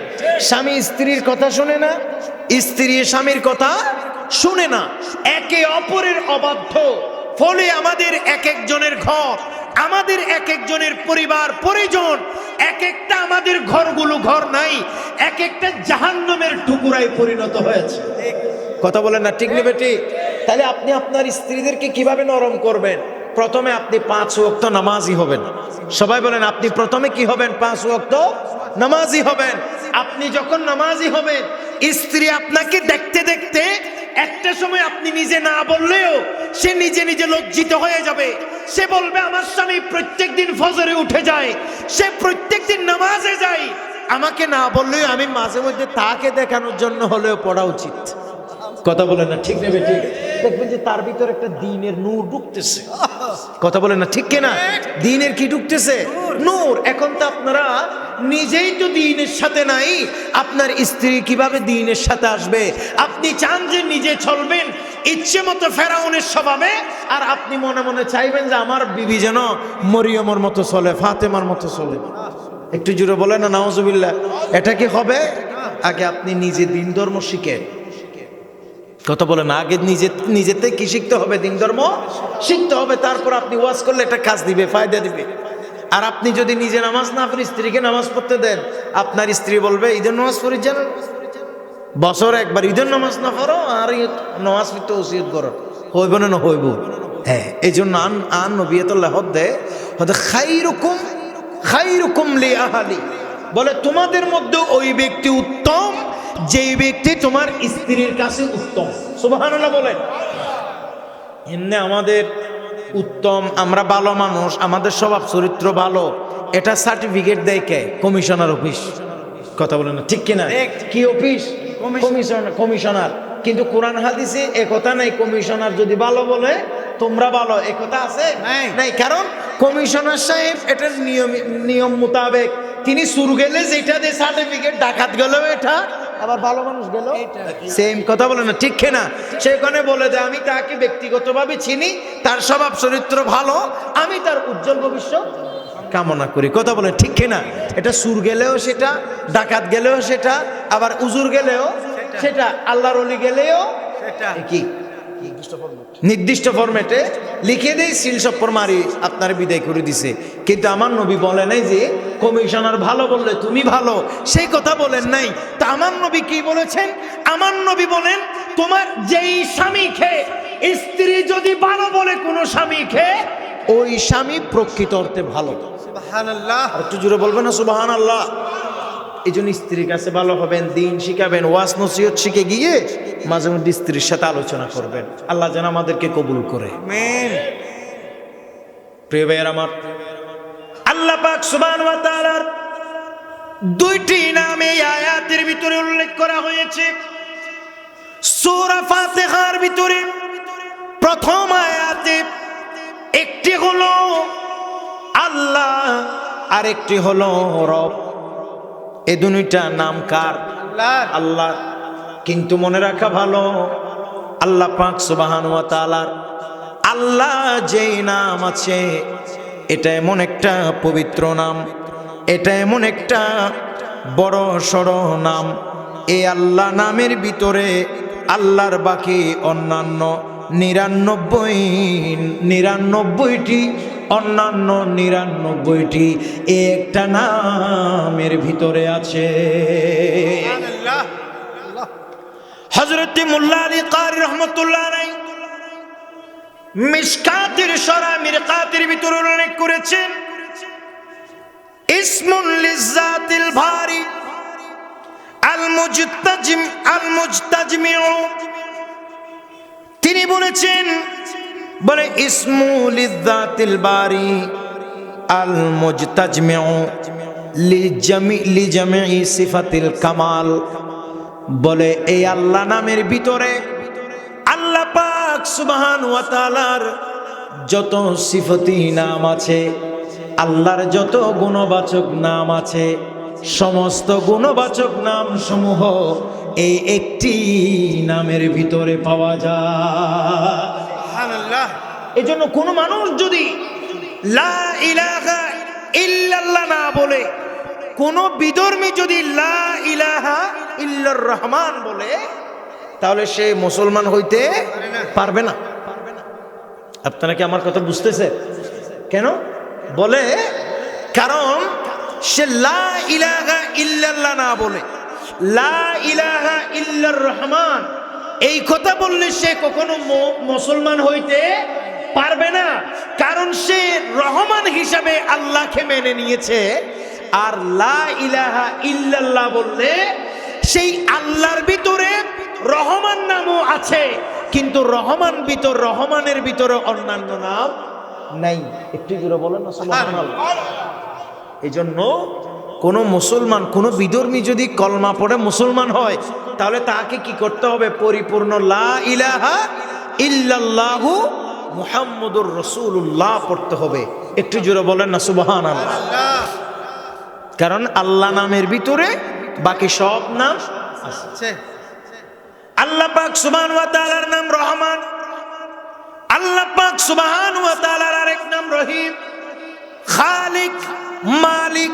স্বামী স্ত্রীর কথা শুনে না, স্ত্রী স্বামীর কথা শুনে না, একে অপরের অবাধ্য। ফলে আমাদের এক একজনের ঘর, আমাদের এক একজনের পরিবার পরিজন, এক একটা আমাদের ঘরগুলো ঘর নাই, এক একটা জাহান্নামের টুকরায় পরিণত হয়েছে। কথা বলেন না ঠিক নেবে ঠিক? তাহলে আপনি আপনার স্ত্রীদেরকে কিভাবে নরম করবেন? প্রথমে আপনি 5 ওয়াক্ত নামাজি হবেন। সবাই বলেন, আপনি প্রথমে কি হবেন? 5 ওয়াক্ত নামাজি হবেন। আপনি যখন নামাজি হবেন, স্ত্রী আপনাকে দেখতে দেখতে একটা সময় আপনি নিজে না বললেও সে নিজে নিজে লজ্জিত হয়ে যাবে। সে বলবে, আমার স্বামী প্রত্যেকদিন ফজরে উঠে যায়, সে প্রত্যেকদিন নামাজে যায়, আমাকে না বললেও আমি মাঝে মধ্যে তাকে দেখানোর জন্য হলেও পড়া উচিত। কথা বলেন না ঠিক নেবে ঠিক? দেখবেন যে তার ভিতর একটা দ্বীনের নূর ঢুকতেছে। কথা বলেন না ঠিক কিনা? দ্বীনের কি ঢুকতেছে? নূর। এখন তো আপনারা নিজেই তো দ্বীনের সাথে নাই, আপনার স্ত্রী কিভাবে দ্বীনের সাথে আসবে? আপনি চান যে নিজে চলবেন ইচ্ছে মতো ফেরাউনের স্বভাবে, আর আপনি মনে মনে চাইবেন যে আমার বিবি যেন মরিয়মের মতো চলে, ফাতেমার মতো চলে। একটু জুড়ে বলেন না নাউজুবিল্লাহ। এটা কি হবে? আগে আপনি নিজে দ্বীন ধর্ম শিখেন। কথা বলেন, আগে নিজেতে কি শিখতে হবে? দ্বীন ধর্ম শিখতে হবে, তারপর আপনি ওয়াজ করলে একটা কাজ দিবে, ফায়দা দিবে। আর আপনি যদি নিজে নামাজ না পড়ে স্ত্রীকে নামাজ পড়তে দেন, আপনার স্ত্রী বলবে ঈদের নামাজ পড়ি জানেন, বছর একবার ঈদের নামাজ না পড়ো আর নামাজ পড়তে ওসিয়ত করো, হইব না? হইব। হ্যাঁ, এই জন্য আন নবিয়তুল্লাহ হদ্দে হদে খাইরুকুম লি আহলি, বলে তোমাদের মধ্যে ওই ব্যক্তি উত্তম যেই ব্যক্তি তোমার স্ত্রীর কাছে উত্তম। সুবহানাল্লাহ বলেন। এমনি আমাদের উত্তম, আমরা ভালো মানুষ, আমাদের স্বভাব চরিত্র ভালো, এটা সার্টিফিকেট দেয় কে? Commissioner office. কথা বলেন না, ঠিক কিনা? কি অফিস? কমিশনার। কিন্তু কোরআন হাদিসে একথা নাই কমিশনার যদি ভালো বলে তোমরা ভালো, একথা আছে নাই। কারণ কমিশনার সাহেব এটার নিয়ম মোতাবেক তিনি সুর গেলে যেটা দিয়ে সার্টিফিকেট, ডাকাত গেলেও এটা, আবার ভালো মানুষ গেল সেম। কথা বলে না, ঠিক কিনা? সেখানে বলে দেয় আমি তাকে ব্যক্তিগতভাবে চিনি, তার স্বভাব চরিত্র ভালো, আমি তার উজ্জ্বল ভবিষ্যৎ কামনা করি। কথা বলে ঠিক কিনা? এটা সুর গেলেও সেটা, ডাকাত গেলেও সেটা, আবার উজুর গেলেও সেটা, আল্লাহর ওলি গেলেও সেটা। কি নির্দিষ্ট ফরম্যাটে লিখে দেই, সিল সপ্পর মারি, আপনার বিদায় করে দিছে। কিন্তু আমার নবী বলে নাই যে কমিশনার ভালো বললে তুমি ভালো, সেই কথা বলেন নাই। তা আমার নবী কি বলেছেন? আমার নবী বলেন তোমার যেই স্বামীকে স্ত্রী যদি ভালো বলে কোনো স্বামীকে, ওই স্বামী প্রকৃত অর্থে ভালো। সুবহানাল্লাহ। একটু জোরে বলবেন না সুবহানাল্লাহ। এই জন্য স্ত্রীর কাছে ভালো হবেন, দিন শিখাবেন, ওয়াজ নসিহত শিখে গিয়ে মাঝে মধ্যে স্ত্রীর সাথে আলোচনা করবেন। আল্লাহ যেন আমাদেরকে কবুল করে। আমিন। প্রিয় ভাইয়ের আমার, আল্লাহ পাক সুবহানাহু ওয়া তাআলার দুইটি নাম এই আয়াতের ভিতরে উল্লেখ করা হয়েছে। সূরা ফাতিহার ভিতরে প্রথম আয়াতে একটি হলো আল্লাহ আর একটি হলো রব। এই দুইটা নাম কার? আল্লাহ। কিন্তু মনে রাখা ভালো, আল্লাহ পাক সুবহানাহু ওয়া তাআলার আল্লাহ যেই নাম আছে, এটা এমন একটা পবিত্র নাম, এটা এমন একটা বড় সড় নাম। এই আল্লাহ নামের ভিতরে আল্লাহর বাকি অন্যান্য 99টি অন্যান্য 99টি একটা নামের ভিতরে আছে। হযরত মুল্লা আলী কারি রহমাতুল্লাহ আলাইহি মিশকাতের সরা মিরকাতের ভিতরে উল্লেখ করেছেন ইসমুল লিজাতিল ভারি আল মুজতাজমিউ। তিনি বলেছেন, বলে ইসমুল লিজাতিল বারি আল মুজতাজমিউ লিজামিই সিফাতিল কামাল। বলে এই আল্লাহ নামের ভিতরে আল্লাহ পাক সুবহানাহু ওয়া তাআলার যত সিফতি নাম আছে, আল্লাহর যত গুণবাচক নাম আছে, সমস্ত গুণবাচক নাম সমূহ এই একটি নামের ভিতরে পাওয়া যায়। সুবহানাল্লাহ। এই জন্য কোন মানুষ যদি লা ইলাহা ইল্লাল্লাহ না বলে, কোন বিধর্মী যদি লা ইলাহা ইল্লার রহমান বলে, তাহলে সে মুসলমান হইতে পারবে না। আপনারা কি আমার কথা বুঝতেছে? কেন বলে? কারণ সে লা ইলাহা ইল্লাল্লাহ না বলে লা ইলাহা ইল্লার রহমান এই কথা বললে সে কখনো মুসলমান হইতে পারবে না। কারণ সে রহমান হিসাবে আল্লাহকে মেনে নিয়েছে। আর লা ইলাহা ইল্লাল্লাহ বললে সেই আল্লাহর ভিতরে রহমান নামও আছে, কিন্তু রহমানের ভিতরে অন্যান্য নাম নাই। একটু জোরে বলেন না সুবহানাল্লাহ। এই জন্য কোন মুসলমান, কোন বিধর্মী যদি কলমা পড়ে মুসলমান হয়, তাহলে তাকে কি করতে হবে? পরিপূর্ণ লা ইলাহা ইল্লাল্লাহু মুহাম্মাদুর রাসূলুল্লাহ পড়তে হবে। একটু জোরে বলেন না সুবহানাল্লাহ। কারণ আল্লাহ নামের ভিতরে বাকি সব নাম আছে। আল্লাহ পাক সুবহানাহু ওয়া তাআলার নাম রহমান, আল্লাহ পাক সুবহানাহু ওয়া তাআলার আরেক নাম রহিম, খালিক, মালিক,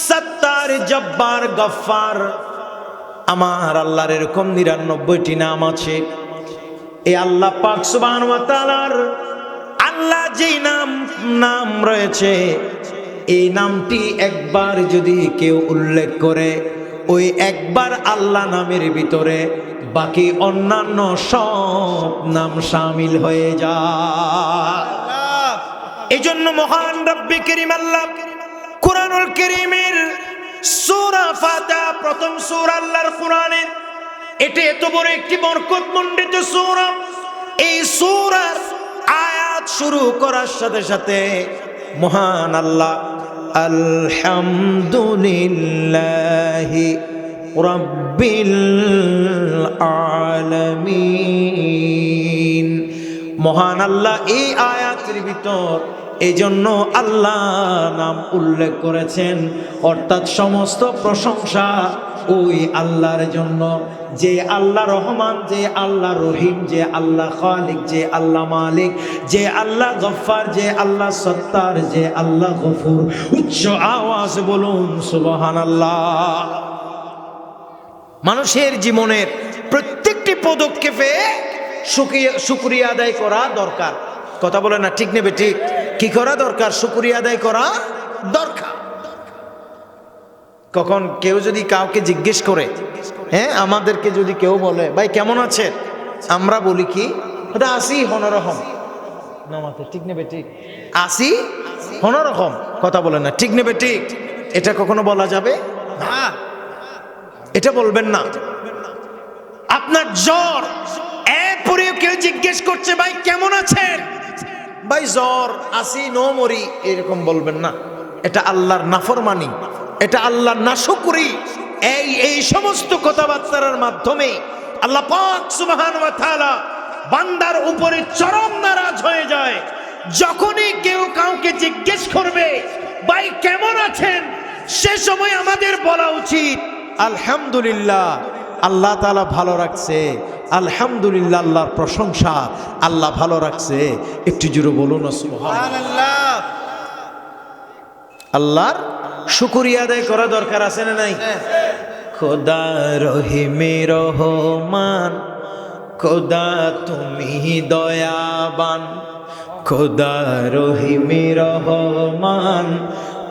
সত্তার, জব্বার, গফফার। আমার আল্লাহর এরকম 99টি নাম আছে। এই আল্লাহ পাক সুবহানাহু ওয়া তাআলার আল্লাহ যেই নাম রয়েছে, এই নামটি একবার যদি কেউ উল্লেখ করে, ওই একবার আল্লাহ নামের ভিতরে বাকি অন্যান্য সব নাম শামিল হয়ে যায়। এই জন্য মহান রব্বে কারীম আল্লাহ কুরআনুল কারীমের সূরা ফাতিহা প্রথম সূরা আল্লাহর কোরআনের, এটা এত বড় একটি বরকতমণ্ডিত সূরা। এই সূরার আয়াত শুরু করার সাথে সাথে মহান আল্লাহ আলহামদুলিল্লাহি রাব্বিল আলামিন, মহান আল্লাহ এই আয়াতের ভিতর এই জন্য আল্লাহ নাম উল্লেখ করেছেন, অর্থাৎ সমস্ত প্রশংসা ওই আল্লাহর জন্য, যে আল্লাহ রহমান, যে আল্লাহ রহিম, যে আল্লাহ খালিক, যে আল্লাহ মালিক, যে আল্লাহ গফফার, যে আল্লাহ সত্তার, যে আল্লাহ গফুর। উচ্চ আওয়াজ বলুন সুবহানাল্লাহ। মানুষের জীবনের প্রত্যেকটি পদক্ষেপে শুকরিয়া আদায় করা দরকার। কথা বলে না, ঠিক নেবে ঠিক? কি করা দরকার? শুকরিয়া আদায় করা দরকার। কখন কেউ যদি কাউকে জিজ্ঞেস করে, হ্যাঁ, আমাদেরকে যদি কেউ বলে ভাই কেমন আছে, আমরা বলি কি ওটা আসি হনরকম, নামাতে ঠিক নেবে ঠিক, আসি হনরকম। কথা বলে না, ঠিক নেবে ঠিক? এটা কখনো বলা যাবে না, এটা বলবেন না। আপনার জ্বর, এরপরেও কেউ জিজ্ঞেস করছে ভাই কেমন আছেন, ভাই জ্বর আসি নো মরি, এরকম বলবেন না। এটা আল্লাহর নাফরমানি, এটা আল্লাহর নাশুকরি। এই সমস্ত কথাবার্তার মাধ্যমে আল্লাহ পাক সুবহানাহু ওয়া তাআলা বান্দার উপরে চরম নারাজ হয়ে যায়। যখনই কেউ কাউকে জিজ্ঞেস করবে ভাই কেমন আছেন, সে সময় আমাদের বলা উচিত আলহামদুলিল্লাহ, আল্লাহ তাআলা ভালো রাখছে, আলহামদুলিল্লাহ, আল্লাহর প্রশংসা, আল্লাহ ভালো রাখছে। একটু জোরে বলুন সুবহানাল্লাহ। আল্লাহর শুকরিয়া আদায় করা দরকার আছে না নাই? খোদা রহিমে রহমান, খোদা তুমি দয়াবান, খোদা রহিমে রহমান,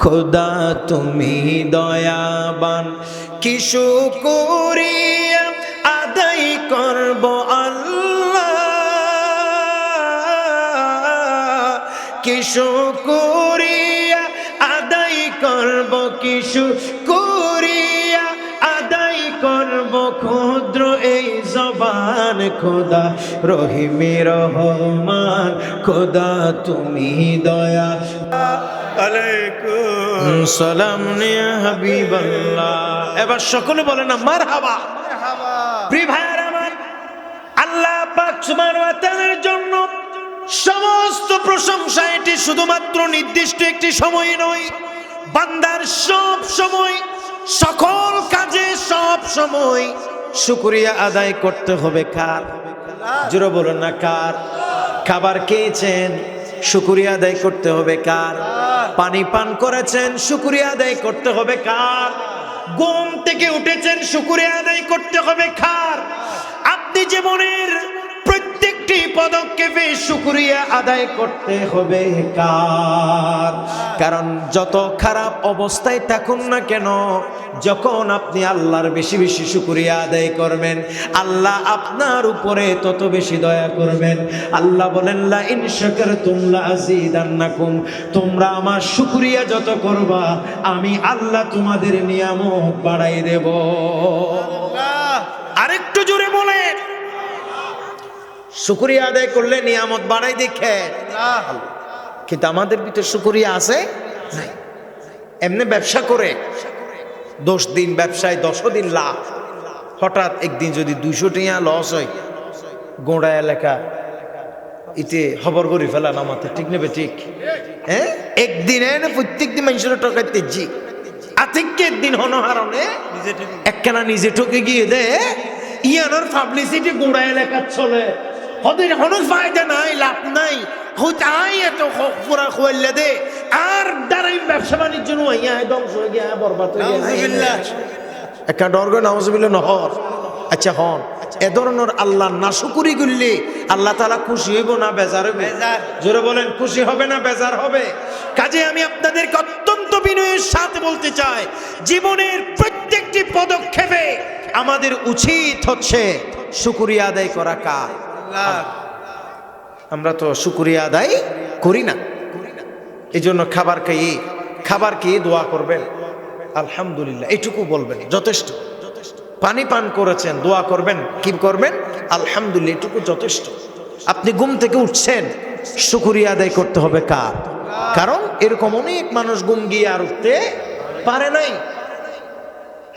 খোদা তুমি দয়াবান। কি শুকরিয়া আদায় করব আল্লাহ, কি শুকরিয়া আদায় করব, কি শুকরিয়া আদায় করব ক্ষুদ্র এই জবান। খোদা রহিমে রহমান, খোদা তুমি দয়া আলাইকুম সালাম ইয়া হাবিবাল্লাহ। এবার সকলে বলে না মারহাবা। প্রিয় ভাইরা আমার, আল্লাহ পাক সুবহানাহু ওয়া তাআলার জন্য সমস্ত প্রশংসা। এটি শুধুমাত্র নির্দিষ্ট একটি সময় নয়, বান্দার সব সময়, সকল কাজে সব সময় শুকরিয়া আদায় করতে হবে। কার? জোরে বলুন না কার? খাবার খেয়েছেন, শুকরিয়া আদায় করতে হবে কার? পানি পান করেছেন, শুকরিয়া আদায় করতে হবে কার? ঘুম থেকে উঠেছেন, শুকরিয়া আদায় করতে হবে কার? আপনি জীবনের প্রত্যেকটি পদক্ষেপে শুকরিয়া আদায় করতে হবে কার? কারণ যত খারাপ অবস্থায় থাকুন না কেন, যখন আপনি আল্লাহর বেশি বেশি শুকরিয়া আদায় করবেন, আল্লাহ আপনার উপরে তত বেশি দয়া করবেন। আল্লাহ বলেন লা ইন শাকারতুম লা আযীদান্নাকুম, তোমরা আমার শুকরিয়া যত করবা আমি আল্লাহ তোমাদের নিয়ামত বাড়াই দেব। আরেকটু জোরে বলেন, শুকরিয়া আদায় করলে নিয়ামত বাড়াই দেখে। কিন্তু আমাদের ভিতরে শুকরিয়া আছে নাই। এমনি ব্যবসা করে 10 দিন ব্যবসায় 10 দিন লাভ, হঠাৎ একদিন যদি 200 টাকা লস হয়, গোড়া এলাকা ইতে খবর করে ফেলা নামাতে, ঠিক নেবে ঠিক? হ্যাঁ, একদিন এনে প্রত্যেক দিন মানুষের টাকায় তেজি আতিককে একদিন হনহারণে একখানা নিজে ঠকে গিয়ে দে ইয়ানোর পাবলিসিটি গোড়া এলাকার চলে, হদের হনুস ফায়দা নাই, লাভ নাই, হইতাই এত পুরা খোয়াল্লা দে আর দ্বারাই ব্যবসা বাণিজ্য নয়, ধ্বংস হয়ে গিয়া বরবাদ হয়ে গিয়া একটা ডরগ নাউজুবিল্লাহ নহর। আচ্ছা হন, এ ধরনের আল্লাহ নাশুকুরি করলে আল্লাহ তাআলা খুশি হইব না বেজার হবে? জোরে বলেন, খুশি হবে না বেজার হবে? কাজে আমি আপনাদেরকে অত্যন্ত বিনয়ের সাথে বলতে চাই, জীবনের প্রত্যেকটি পদক্ষেপ আমাদের উচিত হচ্ছে শুকরিয়া আদায় করা কার? আল্লাহ। আমরা তো শুকরিয়া আদায় করি না। এই জন্য খাবার খেয়ে দোয়া করবেন, আলহামদুলিল্লাহ, এটুকু বলবেন, যথেষ্ট। পানি পান করেছেন, দোয়া করবেন, কি করবেন? আলহামদুলিল্লাহ, এটুকু যথেষ্ট। আপনি ঘুম থেকে উঠছেন, শুকরিয়া আদায় করতে হবে কার? কারণ এরকম অনেক মানুষ ঘুম গিয়ে আর উঠতে পারে নাই।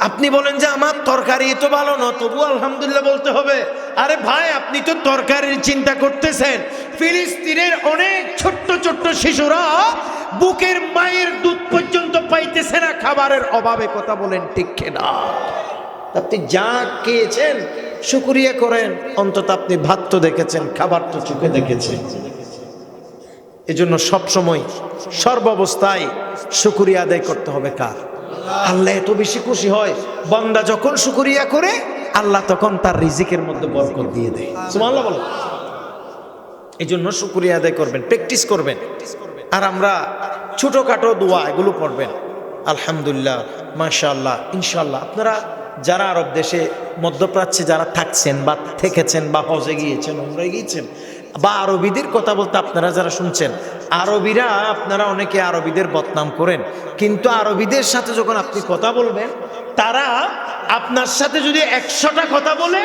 আপনি বলেন যে আমার তরকারি তো ভালো না, তবু আলহামদুলিল্লাহ বলতে হবে। আরে ভাই, আপনি তো তরকারির চিন্তা করতেছেন, ফিলিস্তিনের অনেক ছোট্ট ছোট্ট শিশুরা বুকের মায়ের দুধ পর্যন্ত পাইতেছে না খাবারের অভাবে। কথা বলেন ঠিক কিনা? আপনি যা খেয়েছেন শুকরিয়া করেন, অন্তত আপনি ভাত তো দেখেছেন, খাবার তো চোখে দেখেছেন। এজন্য সবসময় সর্বাবস্থায় শুকরিয়া আদায় করতে হবে কার? আল্লাহ এত বেশি খুশি হয় বান্দা যখন শুকরিয়া করে, আল্লাহ তখন তার রিজিকের মধ্যে বরকত দিয়ে দেয়। সুবহানাল্লাহ বলেন। এই জন্য শুকরিয়া আদায় করবেন, প্র্যাকটিস করবেন। আর আমরা ছোটখাটো দোয়া এগুলো পড়বেন, আলহামদুলিল্লাহ, মাশাআল্লাহ, ইনশাআল্লাহ। আপনারা যারা আরব দেশে, মধ্যপ্রাচ্যে যারা থাকছেন বা থেকেছেন বা হজে গিয়েছেন, উমরায় গিয়েছেন, বা আরবিদের কথা বলতে আপনারা যারা শুনছেন, আরবিরা, আপনারা অনেকে আরবিদের বদনাম করেন, কিন্তু আরবিদের সাথে যখন আপনি কথা বলবেন, তারা আপনার সাথে যদি 100টা কথা বলে,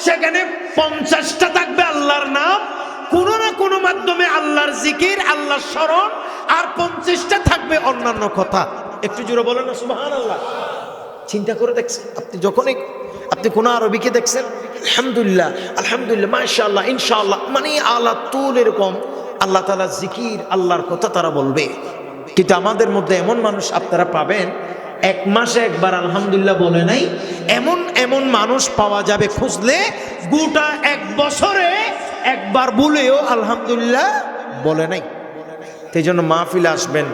সেখানে 50টা থাকবে আল্লাহর নাম, কোনো না কোনো মাধ্যমে আল্লাহর জিকির, আল্লাহর স্মরণ, আর 50টা থাকবে অন্যান্য কথা। একটু জোরে বলেন না সুবহানাল্লাহ। চিন্তা করে দেখছেন আপনি, যখনই আপনি কোনো আরবিকে দেখছেন, আলহামদুলিল্লাহ, আলহামদুলিল্লাহ, মাশাআল্লাহ, ইনশাআল্লাহ, মানে আল্লাহ তুল, এরকম আল্লাহ তাআলা জিকির, আল্লাহর কথা তারা বলবে। কিন্তু আমাদের মধ্যে এমন মানুষ আপনারা পাবেন, 1 মাসে একবার আলহামদুলিল্লাহ বলে নাই, এমন মানুষ পাওয়া যাবে খুঁজলে, গোটা 1 বছরে একবার বলেও আলহামদুলিল্লাহ বলে নাই। সেই জন্য মাহফিলে আসবেন,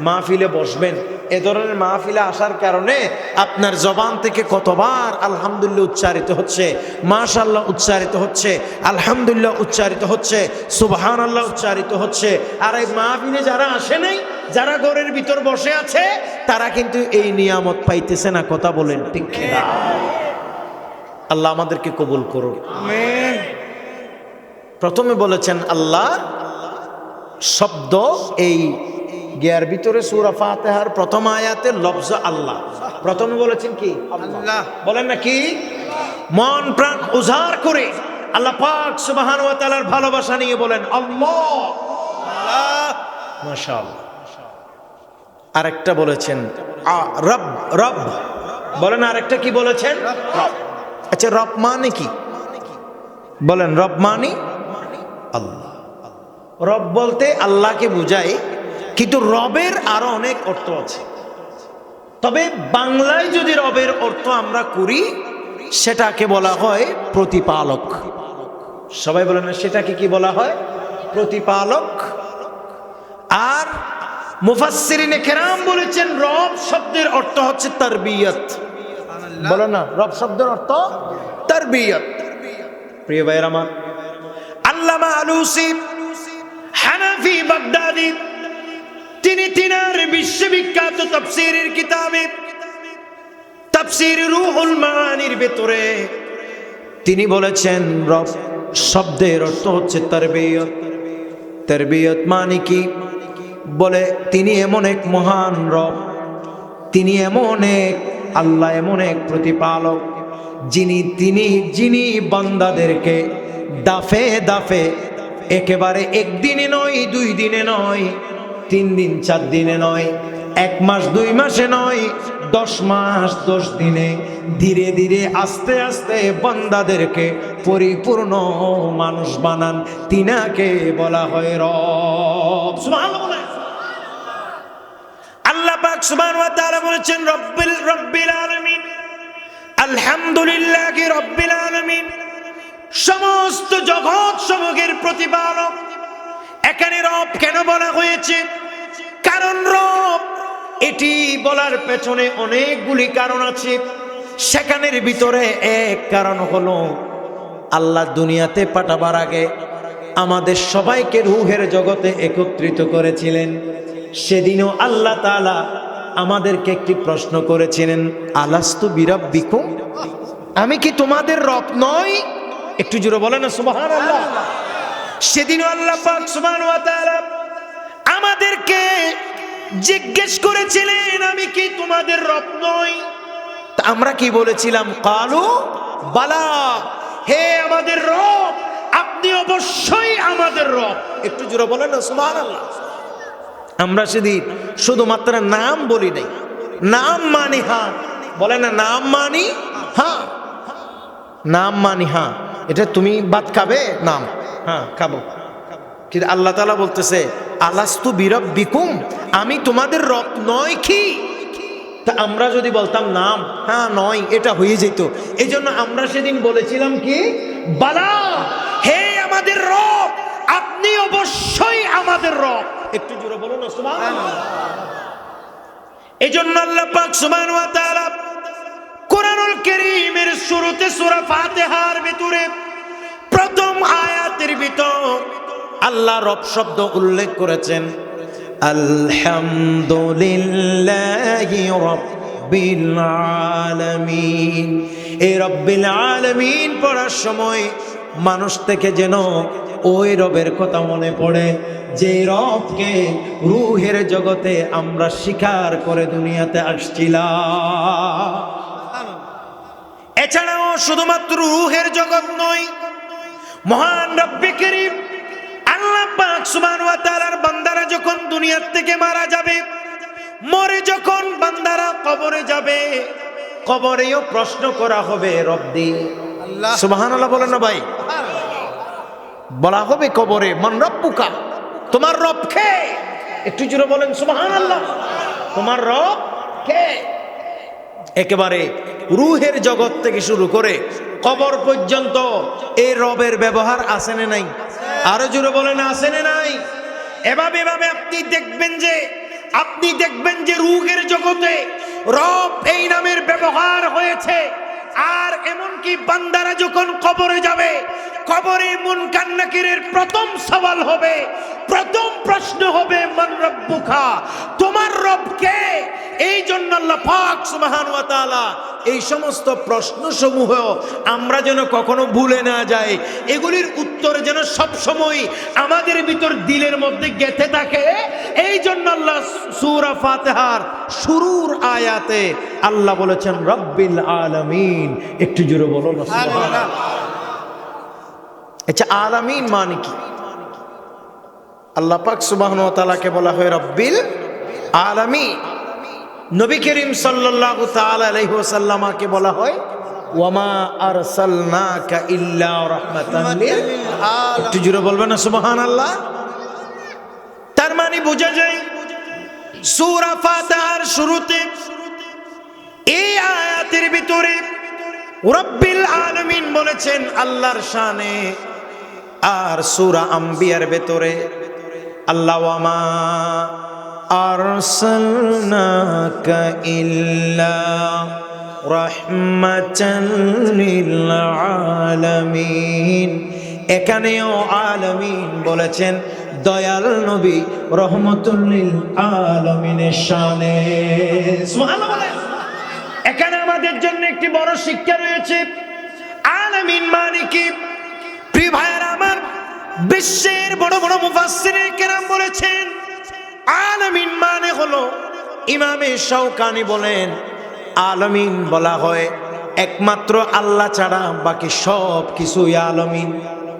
মাহফিলে বসবেন। এ ধরনের মাহফিলে আসার কারণে আপনার জবান থেকে কতবার আলহামদুলিল্লাহ উচ্চারিত হচ্ছে, মাশাআল্লাহ উচ্চারিত হচ্ছে, আলহামদুলিল্লাহ উচ্চারিত হচ্ছে, সুবহানাল্লাহ উচ্চারিত হচ্ছে। আর এই মাহফিলে যারা আসে নাই, যারা ঘরের ভিতর বসে আছে, তারা কিন্তু এই নিয়ামত পাইতেছে না। কথা বলেন ঠিক কিনা? আল্লাহ আমাদেরকে কবুল করুন, আমিন। প্রথমে বলেছেন আল্লাহ শব্দ, এই গিয়ার ভিতরে সূরা ফাতিহার প্রথম আয়াতে লফজ আল্লাহ, প্রথমে বলেছেন কি? আল্লাহ। বলেন না কি? মন প্রাণ উজাড় করে আল্লাহ পাক সুবহানাহু ওয়া তাআলার ভালোবাসা নিয়ে বলেন আল্লাহ, আল্লাহ। মাশাআল্লাহ। আরেকটা বলেছেন রব, রব বলেন। আরেকটা কি বলেছেন? রব। আচ্ছা, রব মানে কি? বলেন, রব মানে আল্লাহ। রব বলতে আল্লাহকে বুঝায়, কিন্তু রবের আরো অনেক অর্থ আছে। তবে বাংলায় যদি রবের অর্থ আমরা করি, সেটাকে বলা হয় প্রতিপালক। সবাই বলেন না, সেটাকে কি বলা হয়? প্রতিপালক। আর মুফাসসিরিনে কেরাম বলেছেন রব শব্দের অর্থ হচ্ছে তারবিয়ত। বলো না, রব শব্দের অর্থ তারবিয়ত। প্রিয় ভাইয়ের আমার, আল্লামা আলুসি হানাফি বাগদাদি, তিনি তিনার বিশ্ববিখ্যাত তাফসীরের কিতাবে তাফসীর রুহুল মানির ভেতরে তিনি বলেছেন রব শব্দের অর্থ হচ্ছে তারবিয়ত। তারবিয়ত মানে কি? বলে তিনি এমন এক মহান রব, তিনি এমন এক আল্লাহ, এমন এক প্রতিপালক, যিনি বান্দাদেরকে দাফে দাফে, একেবারে একদিনে নয়, 2 দিনে নয়, 3 দিন 4 দিনে নয়, 1 মাস 2 মাসে নয়, 10 মাস 10 দিনে, ধীরে ধীরে আস্তে আস্তে বান্দাদেরকে পরিপূর্ণ মানুষ বানান, তিনাকে বলা হয় রব। সুবহানাল্লাহ। আল্লাহ পাক সুবহানাহু ওয়া তাআলা বলেছেন রব্বিল আলামিন, আলহামদুলিল্লাহি রব্বিল আলামিন, সমস্ত জগৎ সমূহের প্রতিপালক। এখানে রব কেন বলা হয়েছে? কারণ রব, এটি বলার পেছনে অনেকগুলি কারণ আছে। সেখানের ভিতরে এক কারণ হলো, আল্লাহ দুনিয়াতে পাঠাবার আগে আমাদের সবাইকে রূহের জগতে একত্রিত করেছিলেন। সেদিনও আল্লাহ তাআলা আমাদেরকে একটি প্রশ্ন করেছিলেন, আলাস্তু বিরাব্বিকুম, আমি কি তোমাদের রব নই? একটু জোরে বলেন না সুবহানাল্লাহ। সেদিন আল্লাহ পাক সুবহানাহু ওয়া তাআলা আমাদেরকে জিজ্ঞেস করেছিলেন আমি কি তোমাদের রব নই? তা আমরা কি বলেছিলাম? কালু বালা, হে আমাদের রব, আপনি অবশ্যই আমাদের রব। একটু জোরে বলেন না সুবহানাল্লাহ। আমরা সেদিন শুধুমাত্র নাম বলি নাই, নাম মানি হ্যাঁ, বলে না নাম মানি হ্যাঁ, নাম মানি হ্যাঁ। এটা তুমি ভাত খাবে? নাম হ্যাঁ খাবো। কিন্তু আল্লাহ তাআলা বলতেছে আলাস্তু বিরাব্বিকুম, আমি তোমাদের রব নয় কি? তা আমরা যদি বলতাম নাম হ্যাঁ নয়, এটা হয়ে যেত। এই জন্য আমরা সেদিন বলেছিলাম কি? বালা, হে আমাদের রব, আপনি অবশ্যই আমাদের রব। একটু জোরে বলুন না সুবহানাল্লাহ। এই জন্য আল্লাহ পাক সুবহানাহু ওয়া তাআলা কোরআনুল কারীমের শুরুতে সূরা ফাতিহার ভিতরে প্রথম আয়াতের ভিতর আল্লাহ রব শব্দ উল্লেখ করেছেন। আলহামদুলিল্লাহি রাব্বিল আলামিন। এই রাব্বিল আলামিন পড়ার সময় মানুষ থেকে যেন ওই রবের কথা মনে পড়ে যে রবকে রূহের জগতে আমরা স্বীকার করে দুনিয়াতে আসছিলাম। এছাড়াও শুধুমাত্র রূহের জগৎ নয়, মহান রব্বে কারীম আল্লাহ পাক সুবহানাহু ওয়া তাআলার বান্দারা যখন দুনিয়ার থেকে মারা যাবে, মরে যখন বান্দারা কবরে যাবে, কবরেও প্রশ্ন করা হবে রব্বি। সুবহানাল্লাহ বলেন না ভাই? বলা হবে কবরে মান রব্বুকা, তোমার রব কে? একটু জোরে বলেন সুবহানাল্লাহ। তোমার রব কে? একেবারে রূহের জগৎ থেকে শুরু করে কবর পর্যন্ত এই রবের ব্যবহার আছে না নাই? আরো জোরে বলেন আছে না নাই? এভাবে এভাবে আপনি দেখবেন যে রূহের জগতে রব এই নামের ব্যবহার হয়েছে। আর এমনকি বান্দারা যখন কবরে যাবে, কবরে মুনকার নাকিরের প্রথম সওয়াল হবে, প্রথম প্রশ্ন হবে মান রব্বুকা, তোমার রব কে? এই জন্য আল্লাহ পাক সুবহানাহু ওয়া তাআলা এই সমস্ত প্রশ্নসমূহ আমরা যেন কখনো ভুলে না যাই, এগুলির উত্তর যেন সব সময় আমাদের ভিতর দিলের মধ্যে গেঁথে থাকে। এই জন্য আল্লাহ সূরা ফাতিহার শুরুর আয়াতে আল্লাহ বলেছেন রব্বিল আলামিন। একটু জোরে বলুন সুবহানাল্লাহ। আচ্ছা, আলামিন মানে কি? আল্লাহ পাক সুবহানাহু ওয়া তাআলাকে বলা হয় রব্বিল আলামিন। নবী করিম সাল্লাল্লাহু তাআলা আলাইহি ওয়াসাল্লামকে বলা হয় ওয়ামা আরসালনাকা ইল্লা রাহমাতান লিল আলামিন। একটু জোরে বলবেন না সুবহানাল্লাহ। তার মানে বোঝা যায় সূরা ফাতিহার শুরুতে এই আয়াতের ভিতরে রব্বিল আলামিন বলেছেন আল্লাহর শানে, আর সূরা আম্বিয়ার ভিতরে আল্লাহ ওয়ামা আরসালনাকা ইল্লা রাহমাতান লিল আলামিন। এখানেও আলামিন বলেছেন দয়াল নবী রহমাতুল লিল আলামিনের শানে। সুবহানাল্লাহ বলেন। এখানে আমাদের জন্য একটি বড় শিক্ষা রয়েছে। আলামিন মানে কি? প্রিয় ভাইয়েরা আমার, বিশ্বের বড় বড় মুফাসসিরে কেরাম বলেছেন আলামিন মানে হলো, ইমামে শাওকানি বলেন আলামিন বলা হয় একমাত্র আল্লাহ ছাড়া বাকি সব কিছুই আলামিন।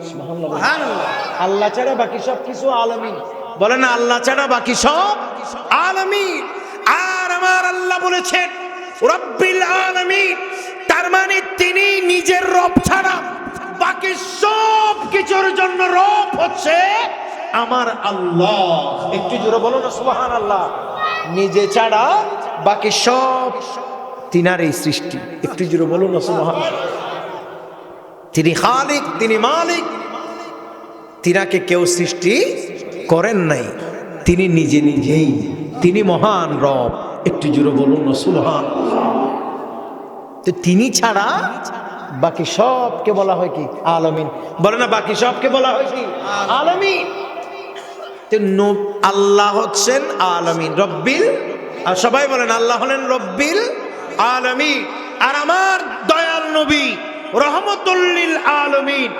সুবহানাল্লাহ। আল্লাহ ছাড়া বাকি সব কিছু আলামিন। বলেন না আল্লাহ ছাড়া বাকি সব আলামিন। আর আমার আল্লাহ বলেছেন রব্বিল আলামিন, তার মানে তিনি নিজের রব ছাড়া বাকি সব কিছুর জন্য রব হচ্ছে আমার আল্লাহ। একটু জোরে বলো না সুবহানাল্লাহ। নিজে ছাড়া বাকি সব তিনারই সৃষ্টি। একটু জোরে বলো না সুবহানাল্লাহ। তিনি খালিক, তিনি মালিক, তিনাকে কেউ সৃষ্টি করেন নাই, তিনি নিজে নিজেই, তিনি মহান রব। একটু জোরে বলুন না সুবহানাল্লাহ। তো তিনি ছাড়া বাকি সবকে বলা হয় কি? আলামিন। বলে না বাকি সবকে বলা হয় কি? আলামিন। আল্লাহ হচ্ছেন আলামিন, রব্বিল। আর সবাই বলেন আল্লাহ হলেন রব্বিল আলামিন। আর আমার দয়াল নবী রহমতুল লিল আলামিন।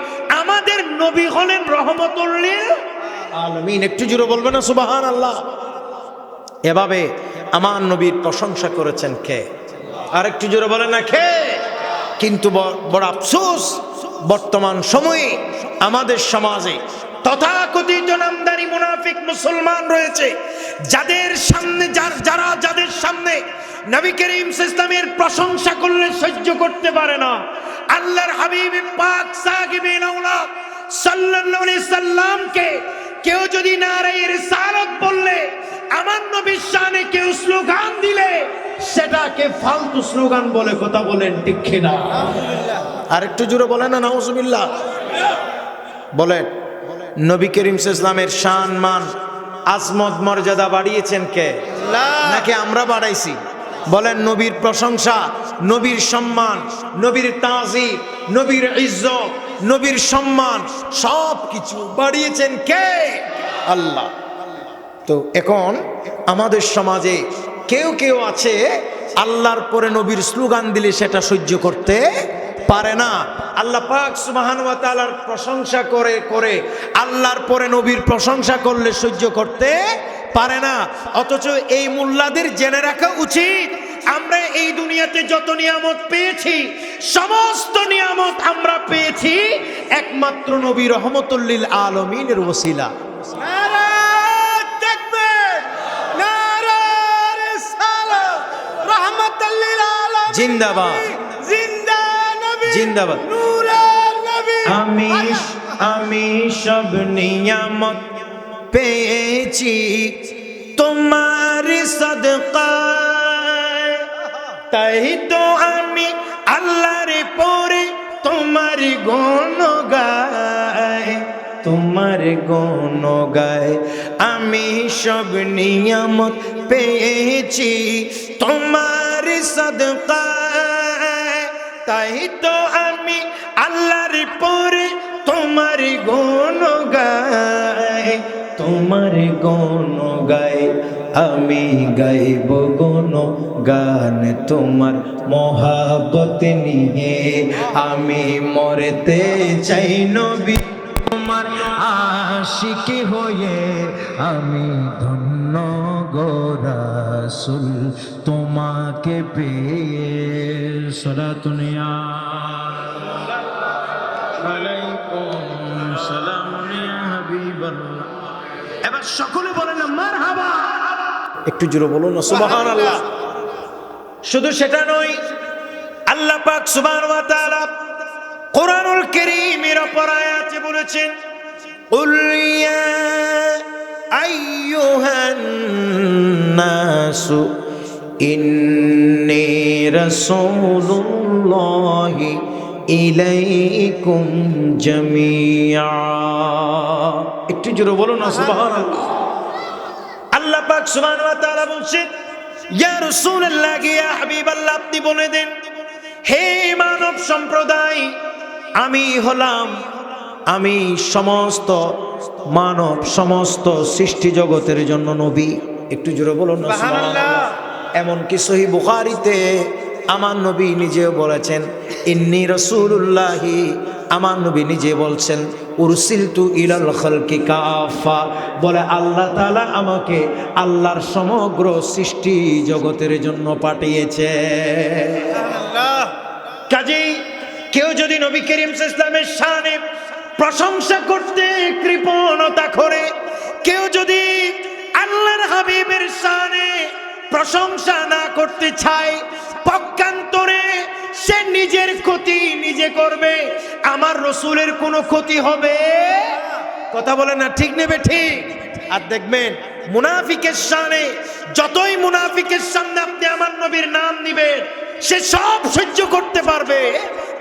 আমাদের নবী হলেন রহমতুল লিল আলামিন। একটু জোরে বলবেন না সুবহানাল্লাহ। এভাবে আমার নবীর প্রশংসা করেছেন কে? আর একটু জোরে বলেন না কে? কিন্তু বড় আফসোস, বর্তমান সময়ে আমাদের সমাজে তথাকথিত নামদারি মুনাফিক মুসলমান রয়েছে, যাদের সামনে যাদের সামনে নবী করিম সাল্লাল্লাহু আলাইহি ওয়াসাল্লামের প্রশংসা করলে সহ্য করতে পারে না। আল্লাহর হাবিব পাক সাকিবে আওলা সাল্লাল্লাহু আলাইহি সাল্লামকে কেউ যদি নারায়ে রিসালাত বললে, আমার নবীর শানে কেউ স্লোগান দিলে সেটাকে ফালতু স্লোগান বলে। কথা বলেন ঠিক কিনা? আর একটু জোরে বলেন না নাউজুবিল্লাহ। বলেন, নবী করিম সাল্লাল্লাহু আলাইহি ওয়াসাল্লামের শান মান আজমত মর্যাদা বাড়িয়েছেন কে? নাকি আমরা বাড়াইছি? বলেন, নবীর প্রশংসা, নবীর সম্মান, নবীর তাজিম, নবীর ইজ্জত, নবীর সম্মান সব কিছু বাড়িয়েছেন কে? আল্লাহ। তো এখন আমাদের সমাজে কেউ কেউ আছে আল্লাহর পরে নবীর স্লোগান দিলে সেটা সহ্য করতে পারে না। আল্লাহ পাক সুবহানাহু ওয়া তাআলার প্রশংসা করে করে আল্লাহর পরে নবীর প্রশংসা করলে সহ্য করতে পারে না। অথচ এই মোল্লাদের জেনে রাখা উচিত, আমরা এই দুনিয়াতে যত নিয়ামত পেয়েছি, সমস্ত নিয়ামত আমরা পেয়েছি একমাত্র নবী রহমতুল লিল আলামিনের ওসিলা। জিন্দাবাদ, জিন্দাবাদ। আমি সব নিয়ামত পেয়েছি তোমার সদকায়, তাই তো আমি আল্লাহর পরে তোমার গুণ গাই, তোমার গুণ গাই। আমি সব নিয়ামত পেয়েছি তোমার সদকায়, তাই তো আমি আল্লাহর পরে তোমার গুণ গাই, তোমার গুণ গাই। আমি গাইব গুণ গান তোমার মহাব্বত নিয়ে, আমি মরতে চাই নবী তোমার আশিক হয়ে। আমি ধন্য গো রাসূল তোমাকে পেয়ে। সালাতুন ইয়া আলাইকুম সালামুন ইয়া হাবিবাল্লাহ। এবার সকলে বলেন না মারহাবা। একটু জোরে বলুন না সুবহানাল্লাহ। শুধু সেটা নয়, আল্লাহ পাক সুবহানাহু ওয়া তাআলা কোরআনুল কারীমের অপর আয়াতে বলেছেন, কুল ইয়া আইয়ুহান নাসু ইন্নী রাসূলুল্লাহি ইলাইকুম জামিআ। একটু জোরে বলুন না সুবহানাল্লাহ। আল্লাহ পাক সুবহানাহু ওয়া তাআলা বলছেন, ইয়া রাসূলুল্লাহ, ইয়া হাবিবাল্লাহ, আপনি বলে দেন, হে মানব সম্প্রদায়, আমি সমস্ত মানব, সমস্ত সৃষ্টি জগতের জন্য নবী। একটু জোরে বলুন না সুবহানাল্লাহ। এমনকি সহিহ বুখারীতে আমার নবী নিজেও বলেছেন, ইন্নী রাসূলুল্লাহি, আমার নবী নিজে বলছেন, উরসিলতু ইলাল খালকি কাফা, বলে আল্লাহ তাআলা আমাকে আল্লাহর সমগ্র সৃষ্টি জগতের জন্য পাঠিয়েছে। কাজেই কেউ যদি নবী করিম সাল্লাল্লাহু আলাইহি ওয়াসাল্লামের শানে প্রশংসা করতে কৃপণতা করে, কেউ যদি আল্লাহর হাবিবের শানে প্রশংসা না করতে চায়, পক্ষান্তরে সে নিজের ক্ষতি নিজে করবে, আমার রসুলের কোনো ক্ষতি হবে। কথা বলেন না ঠিক নেবে ঠিক। আর দেখবেন মুনাফিকের শানে, যতই মুনাফিকের সামনে আপনি আমার নবীর নাম নিবেন, সে সব সহ্য করতে পারবে,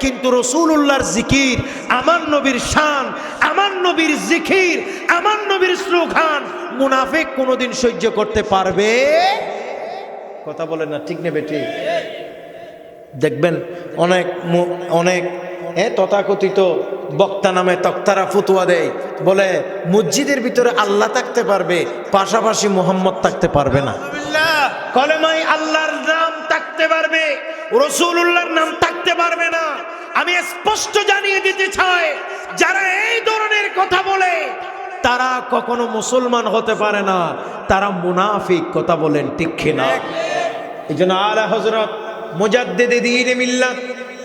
কিন্তু রাসূলুল্লাহর জিকির, আমার নবীর শান, আমার নবীর জিকির, আমার নবীর স্লোগান মুনাফিক কোনোদিন সহ্য করতে পারবে। কথা বলেন না ঠিক নেবে ঠিক। দেখবেন অনেক তথাকথিত বক্তা নামে তক্তারা ফতুয়া দেয়, বলে মসজিদের ভিতরে আল্লাহ থাকতে পারবে, পাশাপাশি মুহাম্মদ থাকতে পারবে না। কলেমায় আল্লাহর নাম থাকতে পারবে, রাসূলুল্লাহর নাম থাকতে পারবে না। আমি আমি স্পষ্ট জানিয়ে দিতে চাই, যারা এই ধরনের কথা বলে তারা কখনো মুসলমান হতে পারে না, তারা মুনাফিক। কথা বলেন ঠিক কিনা? এই জন্য আলা হযরত মুজাদ্দিদে দ্বীন মিল্লাত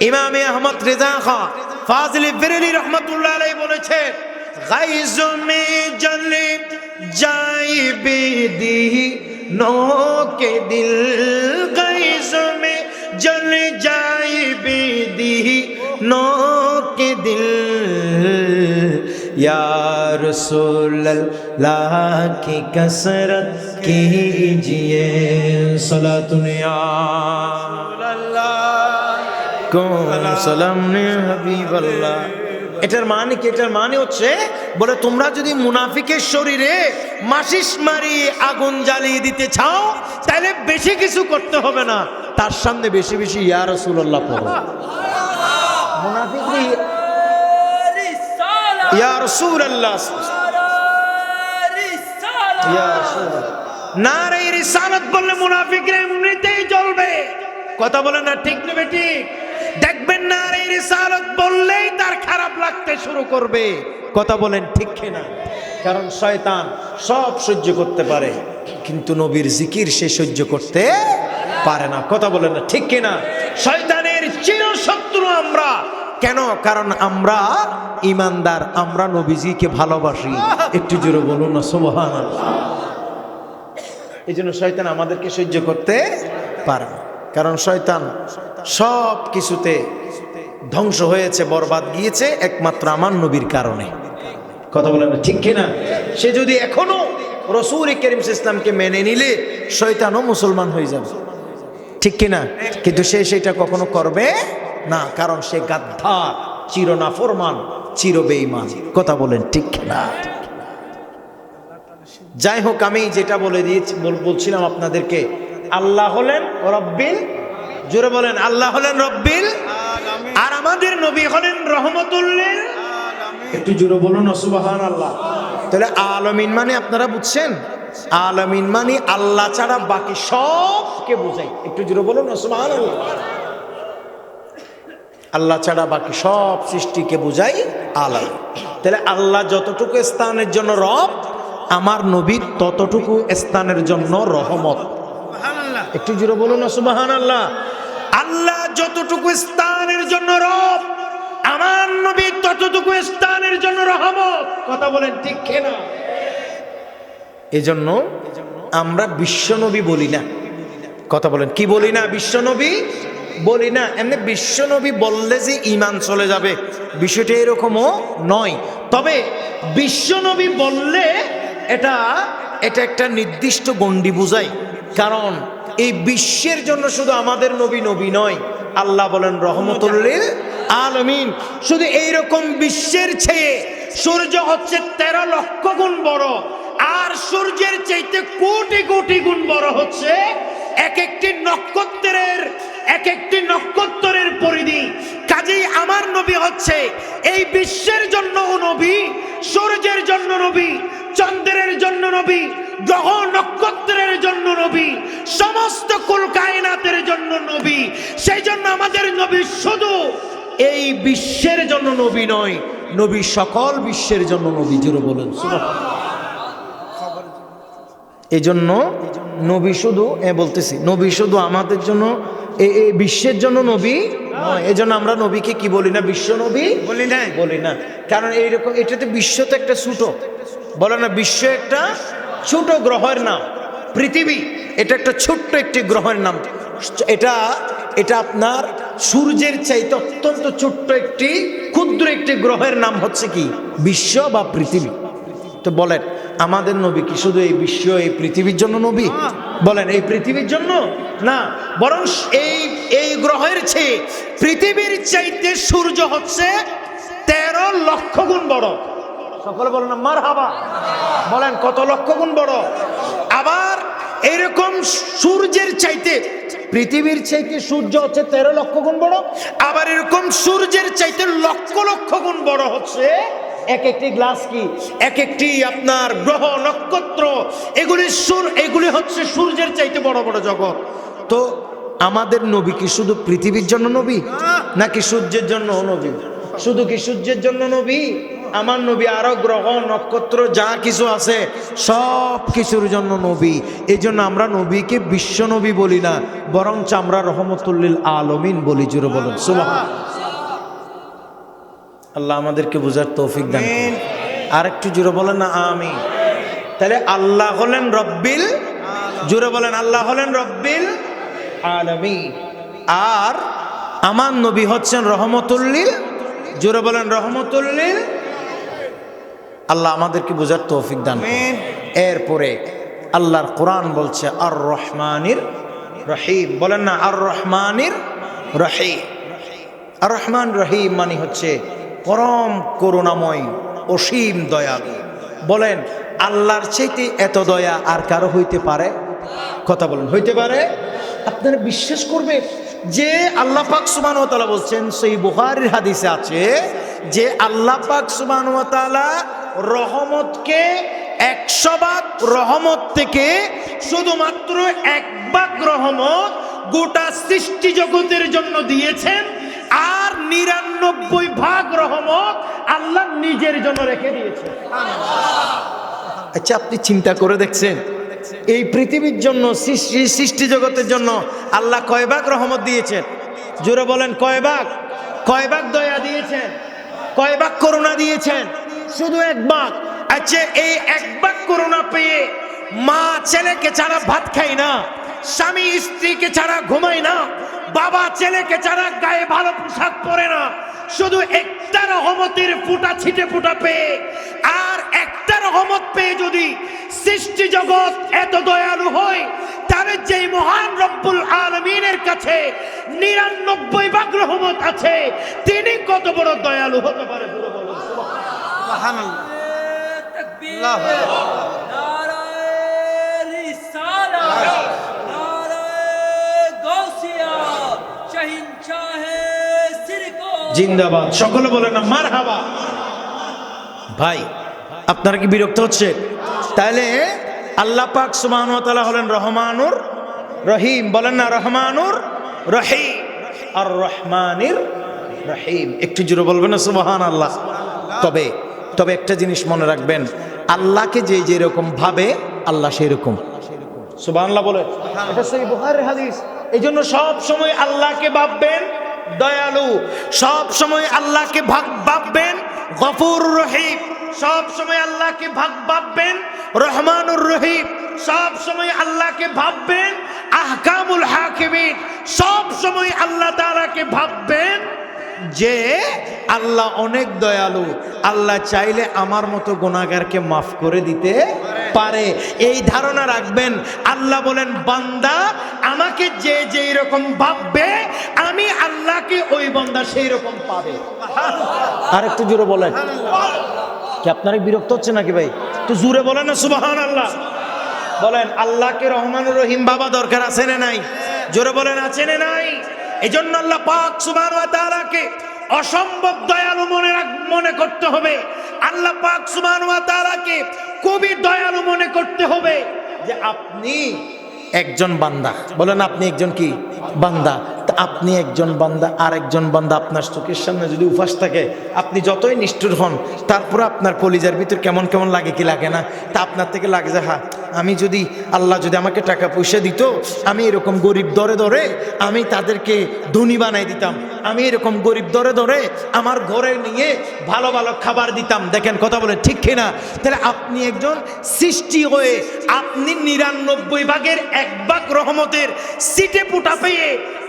ইমামে আহমদ রেজা খাঁ ফাজিল বেরেলি রহমাতুল্লাহ আলাইহি বলেছেন, গাইজ মে জলে যাই বেদি নো কে দিল, গাইজ মে জলে যাই বেদি নো কে দিল, या रसूल अल्लाह की कसरत कीजिए सलातुन या সালাম নে হাবিবাল্লাহ। এটার মানে কি? এটার মানে হচ্ছে বলে তোমরা যদি মুনাফিকের শরীরে মাসিস মারি আগুন জ্বালিয়ে দিতে চাও তাহলে বেশি কিছু করতে হবে না, তার সামনে বেশি বেশি ইয়া রাসূলুল্লাহ পড়ো। মুনাফিক ইয়া রাসূলুল্লাহ, ইয়া রাসূলুল্লাহ নারে রিসালাত বললে মুনাফিকরা এমনিতেই জ্বলবে। কথা বলে না ঠিক নেবে ঠিক? দেখবেন না এই রিসালাত বললেই তার খারাপ লাগতে শুরু করবে। কথা বলেন ঠিক কিনা? কারণ শয়তান সব সহ্য করতে পারে কিন্তু নবীর জিকির সে সহ্য করতে পারে না। কথা বলেন না ঠিক কিনা? শয়তানের চিরশত্রু আমরা। কেন? কারণ আমরা ঈমানদার, আমরা নবীজিকে ভালোবাসি। একটু জোরে বলুন না সুবহানাল্লাহ। এই জন্য শয়তান আমাদেরকে সহ্য করতে পারে না, কারণ শয়তান সব কিছুতে ধ্বংস হয়েছে, বরবাদ গিয়েছে একমাত্র আমার নবীর কারণে। কথা বলেন ঠিক কিনা? সে যদি এখনো রাসূল করিম সাল্লাল্লাহু আলাইহি ওয়াসাল্লামকে মেনে নিলে শয়তানও মুসলমান হয়ে যাবে, ঠিক কিনা? কিন্তু সে সেটা কখনো করবে না, কারণ সে গাদ্দার, চির নাফরমান, চির বেঈমান। কথা বলেন ঠিক কিনা? যাই হোক, আমি যেটা বলছিলাম আপনাদেরকে, আল্লাহ হলেন রব্বিল, জোরে বলেন আল্লাহ হলেন রব্বিল, আর আমাদের নবী হলেন রহমতুল লিল। একটু জোরে বলুন সুবহানাল্লাহ। তাহলে আলামিন মানে আপনারা বুঝছেন? আলামিন মানে আল্লাহ ছাড়া বাকি সবকে বোঝায়। একটু জোরে বলুন সুবহানাল্লাহ। আল্লাহ ছাড়া বাকি সব সৃষ্টিকে বোঝাই আলামিন। তাহলে আল্লাহ যতটুকু স্থানের জন্য রব, আমার নবী ততটুকু স্থানের জন্য রহমত। একটু জোরে বলুন না সুবহানাল্লাহ। আল্লাহ যতটুকু স্থানের জন্য রব, আমার নবী ততটুকু স্থানের জন্য রহমত। কথা বলেন ঠিক কিনা? এজন্য আমরা বিশ্বনবী বলি না। কথা বলেন কি বলি না? বিশ্বনবী বলি না। এমনি বিশ্বনবী বললে যে ঈমান চলে যাবে বিষয়টা এরকমও নয়। তবে বিশ্বনবী বললে এটা একটা নির্দিষ্ট গণ্ডি বোঝায়। কারণ এই বিশ্বের জন্য শুধু আমাদের নবী নবী নয়, আল্লাহ বলেন রহমতুল লিল আলামিন। শুধু এইরকম বিশ্বের চেয়ে সূর্য হচ্ছে 13 লক্ষ গুণ বড়, আর সূর্যের চাইতে কোটি কোটি গুণ বড় হচ্ছে এক একটি নক্ষত্রের পরিধি। কাজেই আমার নবী হচ্ছে এই বিশ্বের জন্য নবী, সূর্যের জন্য নবী, চন্দ্রের জন্য নবী, গ্রহ নক্ষত্রের জন্য নবী, সমস্ত কুল কায়নাতের জন্য নবী। সেই জন্য আমাদের নবী শুধু এই বিশ্বের জন্য নবী নয়, নবী সকল বিশ্বের জন্য নবী। জোরে বলেন সুবহানাল্লাহ। এই জন্য নবী শুধু বলতেছি, নবী শুধু আমাদের জন্য এই বিশ্বের জন্য নবী নয়। এই জন্য আমরা নবীকে কি বলি না? বিশ্ব নবী বলি না। কারণ এইরকম, এটাতে বিশ্ব তো একটা ছোট, বলে না, বিশ্ব একটা ছোট গ্রহের নাম। পৃথিবী এটা একটা ছোট্ট একটি গ্রহের নাম। এটা আপনার সূর্যের চাইতে অত্যন্ত ছোট্ট একটি ক্ষুদ্র একটি গ্রহের নাম হচ্ছে কি? বিশ্ব বা পৃথিবী। তো বলেন আমাদের নবী কি শুধু এই বিশ্ব, এই পৃথিবীর জন্য নবী? বলেন এই পৃথিবীর জন্য না, বরং এই গ্রহের চেয়ে পৃথিবীর চাইতে সূর্য হচ্ছে 13 লক্ষ গুণ বড়। সকলে বলেন মারহাবা। বলেন কত লক্ষ গুণ বড়? আবার এরকম সূর্যের চাইতে, পৃথিবীর চাইতে সূর্য হচ্ছে 13 লক্ষ গুণ বড়, আবার এরকম সূর্যের চাইতে লক্ষ লক্ষ গুণ বড় হচ্ছে এক একটি গ্লাস, কি এক একটি আপনার গ্রহ নক্ষত্র। এগুলি হচ্ছে সূর্যের চাইতে বড় বড় জগৎ। তো আমাদের নবী কি শুধু পৃথিবীর জন্য নবী, নাকি সূর্যের জন্য নবী? শুধু কি সূর্যের জন্য নবী? আমার নবী আরো গ্রহ নক্ষত্র যা কিছু আছে সব কিছুর জন্য নবী। এই জন্য আমরা নবীকে বিশ্ব নবী বলি না, বরঞ্চ আমরা রহমতুল্লিল আলমিন বলি। জুড়ে বলেন সুবহান। আল্লাহ আমাদেরকে বুঝার তৌফিক দান করুন। আর একটু জুড়ে বলেন না আমিন। তাহলে আল্লাহ হলেন রব্বিল, জুড়ে বলেন আল্লাহ হলেন রব্বিল আলামিন। আর আমার নবী হচ্ছেন রহমতুল্লিল, জুড়ে বলেন রহমতুল্লিল। আল্লাহ আমাদেরকে বুঝার তৌফিক দান করুন। এরপরে আল্লাহর কোরআন বলছে আর রহমানির রহিম। বলেন না আর রহমানির রহিম। আর রহমান রহিম মানে হচ্ছে পরম করুণাময়, অসীম দয়ালু। বলেন আল্লাহর চাইতে এত দয়া আর কারো হইতে পারে? কথা বলেন, হইতে পারে? আপনারা বিশ্বাস করবে যে আল্লাহ পাক সুবহানাহু ওয়া তাআলা বলছেন, সেই বুখারীর হাদিসে আছে যে আল্লাহ পাক সুবহানাহু ওয়া তাআলা রহমতকে 100 ভাগ রহমত থেকে শুধুমাত্র 1 ভাগ রহমত গোটা সৃষ্টি জগতের জন্য দিয়েছেন, আর 99 ভাগ রহমত আল্লাহ নিজের জন্য রেখে দিয়েছেন। আচ্ছা, আপনি চিন্তা করে দেখছেন এই পৃথিবীর জন্য, সৃষ্টি জগতের জন্য আল্লাহ কয় ভাগ রহমত দিয়েছেন? জোরে বলেন কয় ভাগ? কয় ভাগ দয়া দিয়েছেন? কয় ভাগ করুণা দিয়েছেন? শুধু 1 ভাগ। আচ্ছা, এই 1 ভাগ করুণা পেয়ে মা ছেলেকে ছাড়া ভাত খায় না, স্বামী স্ত্রীকে ছাড়া ঘুমায় না, বাবা ছেলেকে ছাড়া গায়ে ভালো পোশাক পরে না, শুধু একটা রহমতের ফুটা ছিটে ফুটা পেয়ে, আর একটা রহমত পেয়ে যদি সৃষ্টি জগৎ এত দয়ালু হয়, তাহলে যেই মহান রব্বুল আলামিনের কাছে 99 ভাগ রহমত আছে, তিনি কত বড় দয়ালু হতে পারে? সুবহানাল্লাহ। জিন্দাবাদ। সকলে বলেন না মারহাবা। ভাই, আপনারা কি বিরক্ত হচ্ছে? তাহলে আল্লাহ পাক সুবহানাহু ওয়া তাআলা হলেন রহমানুর রহিম। বলেন না রহমানুর রহিম। আর রহমানির রহিম। একটু জোরে বলবেন না সুবহানাল্লাহ। তবে একটা জিনিস মনে রাখবেন, আল্লাহকে যে যেরকম ভাবে আল্লাহ সেই রকম। সুবহানাল্লাহ বলে, এটা সহিহ বুখারীর হাদিস। এই জন্য সব সময় আল্লাহকে ভাববেন দয়ালু, সব সময় আল্লাহকে ভাববেন গফুর রহিম, সব সময় আল্লাহকে ভাববেন রহমানুর রহিম, সব সময় আল্লাহকে ভাববেন আহকামুল হাকিমিন, সব সময় আল্লাহ তাআলাকে ভাববেন যে আল্লাহ অনেক দয়ালু, আল্লাহ চাইলে আমার মতো গুনাহগারকে মাফ করে দিতে পারে। এই ধারণা রাখবেন। আল্লাহ বলেন বান্দা আমাকে যে যেই রকম ভাববে, আমি আল্লাহকে ওই বান্দা সেই রকম পাবে। আর একটু জোরে বলেন। কি আপনারা বিরক্ত হচ্ছে নাকি ভাই? তো জোরে বলেন না সুবহানাল্লাহ। বলেন আল্লাহকে রহমানুর রহিম বাবা দরকার আছে না নাই? জোরে বলেন আছে না নাই? এই জন্য আল্লাহ পাক সুবহানাহু ওয়া তাআলাকে অসম্ভব দয়ালু মনে করতে হবে। আল্লাহ পাক সুবহানাহু ওয়া তাআলাকে খুবই দয়ালু মনে করতে হবে যে আপনি একজন বান্দা। বলেন আপনি একজন কি বান্দা? তা আপনি একজন বান্দা, আর একজন বান্দা আপনার চোখের সামনে যদি উপাস থাকে, আপনি যতই নিষ্ঠুর হন, তারপরে আপনার কলিজার ভিতর কেমন কেমন লাগে কি লাগে না? তা আপনার থেকে লাগে যে হ্যাঁ, আমি যদি আল্লাহ যদি আমাকে টাকা পয়সা দিত, আমি এরকম গরিব দরে দরে আমি তাদেরকে ধনী বানাই দিতাম, আমি এরকম গরিব দরে দরে আমার ঘরে নিয়ে ভালো ভালো খাবার দিতাম। দেখেন কথা বলে ঠিক কিনা? তাহলে আপনি একজন সৃষ্টি হয়ে আপনি 99 ভাগের 1 ভাগ রহমতের সিটে পুটা পেয়ে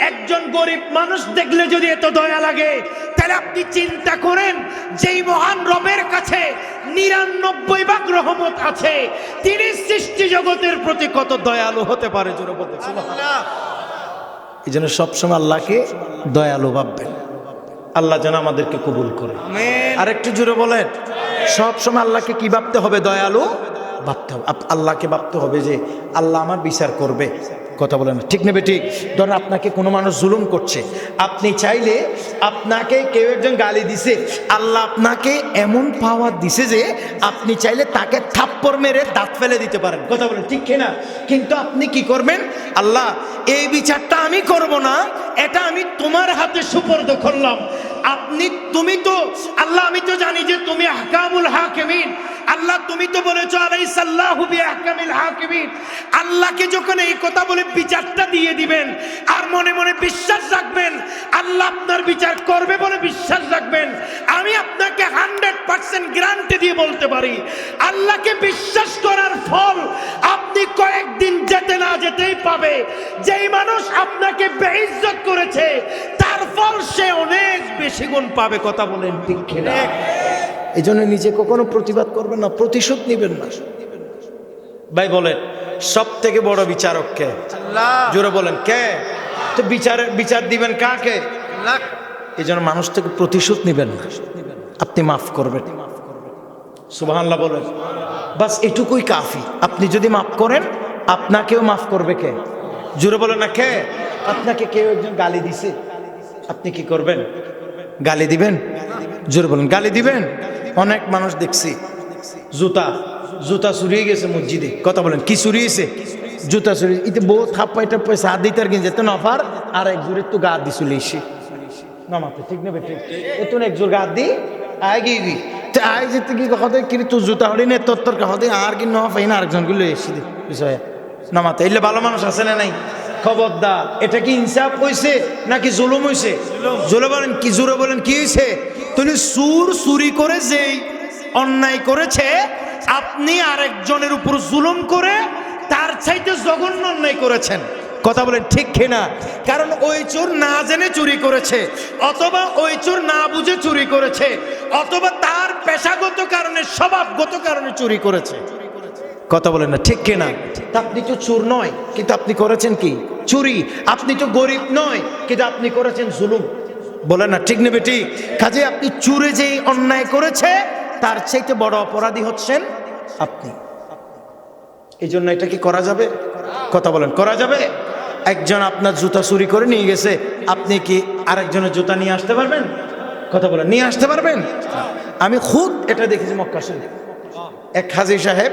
একজন গরিব মানুষ দেখলে যদি এত দয়া লাগে, তাহলে আপনি চিন্তা করেন যেই মহান রবের কাছে 99 ভাগ রহমত আছে, তিনি সৃষ্টি জগতের প্রতি কত দয়ালু হতে পারে। জোরে বলতে সুবহানাল্লাহ। এই জন্য সবসময় আল্লাহকে দয়ালু ভাববেন। আল্লাহ যেন আমাদেরকে কবুল করে। আর একটু জোরে বলেন। সবসময় আল্লাহকে কি ভাবতে হবে? দয়ালু ভাবতে হবে। আল্লাহকে ভাবতে হবে যে আল্লাহ আমার বিচার করবে। কথা বলেন ঠিক নেবে ঠিক? ধরেন আপনাকে কোনো মানুষ জুলুম করছে, আপনি চাইলে আপনাকে কেউ একজন গালি দিছে, আল্লাহ আপনাকে এমন পাওয়ার দিছে যে আপনি চাইলে তাকে থাপ্পড় মেরে দাঁত ফেলে দিতে পারেন। কথা বলেন ঠিক কিনা? কিন্তু আপনি কি করবেন? আল্লাহ এই বিচারটা আমি করব না, এটা আমি তোমার হাতে সুপর্দ করলাম। তুমি তো আল্লাহ, আমি তো জানি যে তুমি আহকামুল হাকিমিন। আল্লাহ তুমি তো বলেছো আলাইসাল্লাহু বিআহকামিল হাকিমিন। আল্লাহকে যখন এই কথা বলে বিচারটা দিয়ে দিবেন আর মনে মনে বিশ্বাস রাখবেন আল্লাহ আপনার বিচার করবে বলে বিশ্বাস রাখবেন, আমি আপনাকে 100% গ্যারান্টি দিয়ে বলতে পারি আল্লাহকে বিশ্বাস করার ফল আপনি কয়েকদিন যেতে না যেতেই পাবে। যেই মানুষ আপনাকে বেইজ্জত করেছে তার ফল সে অনেক বেশি গুণ পাবে। কথা বলেন ঠিক কিনা? এই জন্য নিজে কখনো প্রতিবাদ করবেন না, প্রতিশোধ নেবেন না। ভাই বলেন সব থেকে বড় বিচারক কে? আল্লাহ। জোরে বলেন কে? তো বিচার দিবেন কাকে? আল্লাহ। এই জন্য মানুষ থেকে প্রতিশোধ নেবেন না, আপনি মাফ করবেন। সুবহানাল্লাহ বলেন। বাস এটুকুই কাফি। আপনি যদি মাফ করেন আপনাকেও মাফ করবে কে? জোরে বলেন না কে? আপনাকে কেউ একজন গালি দিছে, আপনি কি করবেন? গালি দিবেন? জোরে বলেন গালি দিবেন? অনেক মানুষ দেখছি জুতা চুরিয়ে গেছে মসজিদে। কথা বলেন কি চুরিয়েছে? জুতা চুরি। ইতে বউ থাপ্পাই টাপ্পাই চা দিতে আর কিন যেত নফার আর এক জোরে তো গা দি চলে এসে নামাতে ঠিক নেবে ঠিক এতুন এক জোর গা দি আয় গিয়ে আয় যেতে কি কথা কি তুই জুতা হলি না তোর কথা আর কি নফাই না আরেকজন গুলো এসে দে বিষয় নামাতে। এলে ভালো মানুষ আছে না নাই? খবরদার, এটা কি ইনসাফ হয়েছে নাকি জুলুম হয়েছে? জোরে বলেন কি? জোরে বলেন কি হয়েছে? তুমি চুরি করে যেই অন্যায় করেছে আপনি আরেকজনের উপর জুলুম করে তার চাইতে জঘন্য অন্যায় করেছেন। কথা বলেন ঠিক কিনা? কারণ ওই চোর না জেনে চুরি করেছে, অথবা ওই চোর না বুঝে চুরি করেছে, অথবা তার পেশাগত কারণে স্বভাবগত কারণে চুরি করেছে। কথা বলেন না ঠিক কিনা? তা আপনি তো চোর নয় কিন্তু আপনি করেছেন কি? চুরি। আপনি তো গরিব নয় কিন্তু আপনি করেছেন জুলুম। বলেন না ঠিক নেবে ঠিক? কাজে আপনি চুরে যেই অন্যায় করেছে তার চাইতে বড় অপরাধী হচ্ছেন আপনি। এই জন্য এটা কি করা যাবে? কথা বলেন করা যাবে? একজন আপনার জুতা চুরি করে নিয়ে গেছে, আপনি কি আরেকজনের জুতা নিয়ে আসতে পারবেন? কথা বলেন নিয়ে আসতে পারবেন? আমি খুদ এটা দেখেছি মক্কা শরীফ। এক হাজী সাহেব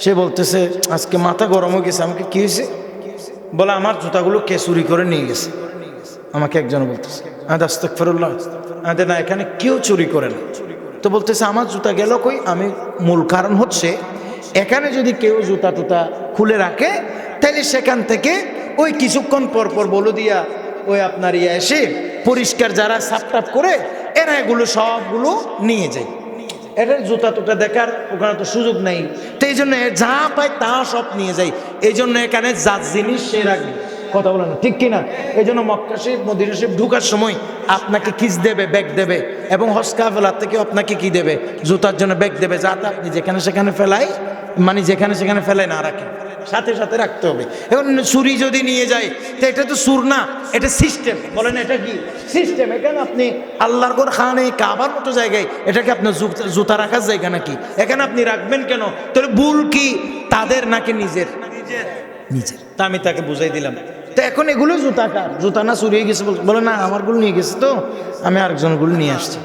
সে বলতেছে আজকে মাথা গরম হয়ে গেছে। আমাকে কি হয়েছে? বলে আমার জুতাগুলো কে চুরি করে নিয়ে গেছে। আমাকে একজন বলতেছে আস্তাগফিরুল্লাহ, না এখানে কেউ চুরি করে না। তো বলতেছে আমার জুতা গেল কই? আমি মূল কারণ হচ্ছে এখানে যদি কেউ জুতা টুতা খুলে রাখে তাহলে সেখান থেকে ওই কিছুক্ষণ পর পর বলে দিয়া ওই আপনার এসে পরিষ্কার যারা সাপটাপ করে এরা এগুলো সবগুলো নিয়ে যায়। এটার জুতা টুতা দেখার ওখানে তো সুযোগ নেই, তো এই জন্য যা পায় তা সব নিয়ে যায়। এই জন্য এখানে যা জিনিস সে রাখবে। কথা বলে না ঠিক কিনা? এই জন্য মক্কা শরীফ মদিনা শরীফ ঢুকার সময় আপনাকে কিস দেবে, ব্যাগ দেবে, এবং হজ কাফেলার থেকে আপনাকে কি দেবে? জুতার জন্য ব্যাগ দেবে, যাতে আপনি যেখানে সেখানে ফেলাই মানে যেখানে সেখানে ফেলাই না রাখেন, সাথে সাথে রাখতে হবে। এখন চুরি যদি নিয়ে যায় তো এটা তো চুর না, এটা সিস্টেম। বলেন এটা কি সিস্টেম? এখানে আপনি আল্লাহর ঘর খানে কাবার মতো জায়গায় এটাকে আপনার জুতা রাখার জায়গা নাকি? এখানে আপনি রাখবেন কেন? তাহলে ভুল কি তাদের নাকি নিজের? নিজের। তা আমি তাকে বুঝাই দিলাম। তো এখন এগুলো জুতা কার? জুতা না চুরি গেছে? বলে না আমারগুলো নিয়ে গেছে, তো আমি আরেকজনগুলো নিয়ে আসছি।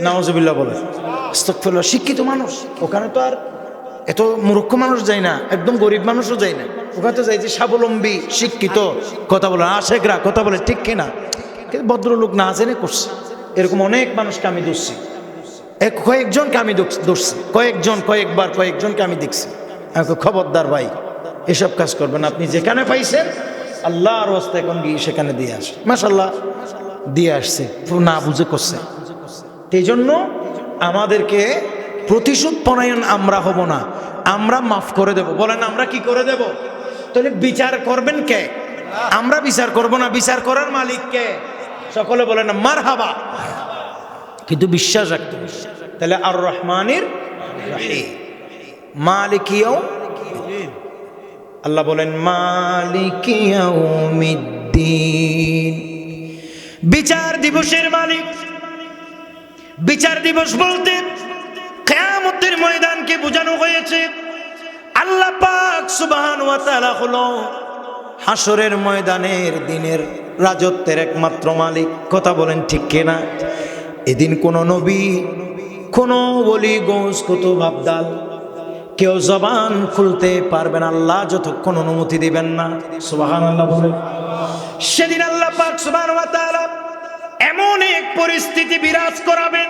নাউজুবিল্লাহ বলে। আস্তাগফিরুল্লাহ। শিক্ষিত মানুষ ওখানে তো আর এত মূর্খ মানুষ যায় না, একদম গরিব মানুষও যায় না। ওখানে তো যাই যে স্বাবলম্বী শিক্ষিত। কথা বলে আশেকরা। কথা বলে ঠিক কিনা? কিন্তু ভদ্রলোক না জেনে করছে। এরকম অনেক মানুষকে আমি ধরছি, কয়েকজনকে আমি ধরছি, কয়েকজনকে আমি দেখছি। খবরদার ভাই, এসব কাজ করবেন। আপনি যেখানে পাইছেন আল্লাহর রাস্তায় এখন গিয়ে সেখানে দিয়ে আসে। মাশাআল্লাহ দিয়ে আসছে, না বুঝে করছে। এই জন্য আমাদেরকে প্রতিশোধ পরায়ণ আমরা হব না, আমরা মাফ করে দেব। বলেন আমরা কি করে দেব? তাহলে বিচার করবেন কে? আমরা বিচার করব না, বিচার করার মালিক কে? সকলে বলেন না মারহাবা, কিন্তু বিশ্বাস রাখতে হবে। তাহলে আর রহমানির রহিম, মালিক ইয়াউমিদ্দিন। আল্লাহ বলেন মালিক ইয়াউমিদ্দিন, বিচার দিবসের মালিক। বিচার দিবস বলতে কিয়ামতের ময়দানকে বোঝানো হয়েছে। আল্লাহ পাক সুবহানাহু ওয়া তাআলা হলো হাসরের ময়দানের দিনের রাজত্বের একমাত্র মালিক। কথা বলেন ঠিক কিনা? এদিন কোন নবী, কোন ওলি, গোস, কুতুব, আবদাল কেউ জবান খুলতে পারবেন আল্লাহ যতক্ষণ অনুমতি দিবেন না। সুবহানাল্লাহ বলে। সেদিন আল্লাহ পাক সুবহানাহু ওয়া তাআলা এমন এক পরিস্থিতি বিরাজ করাবেন,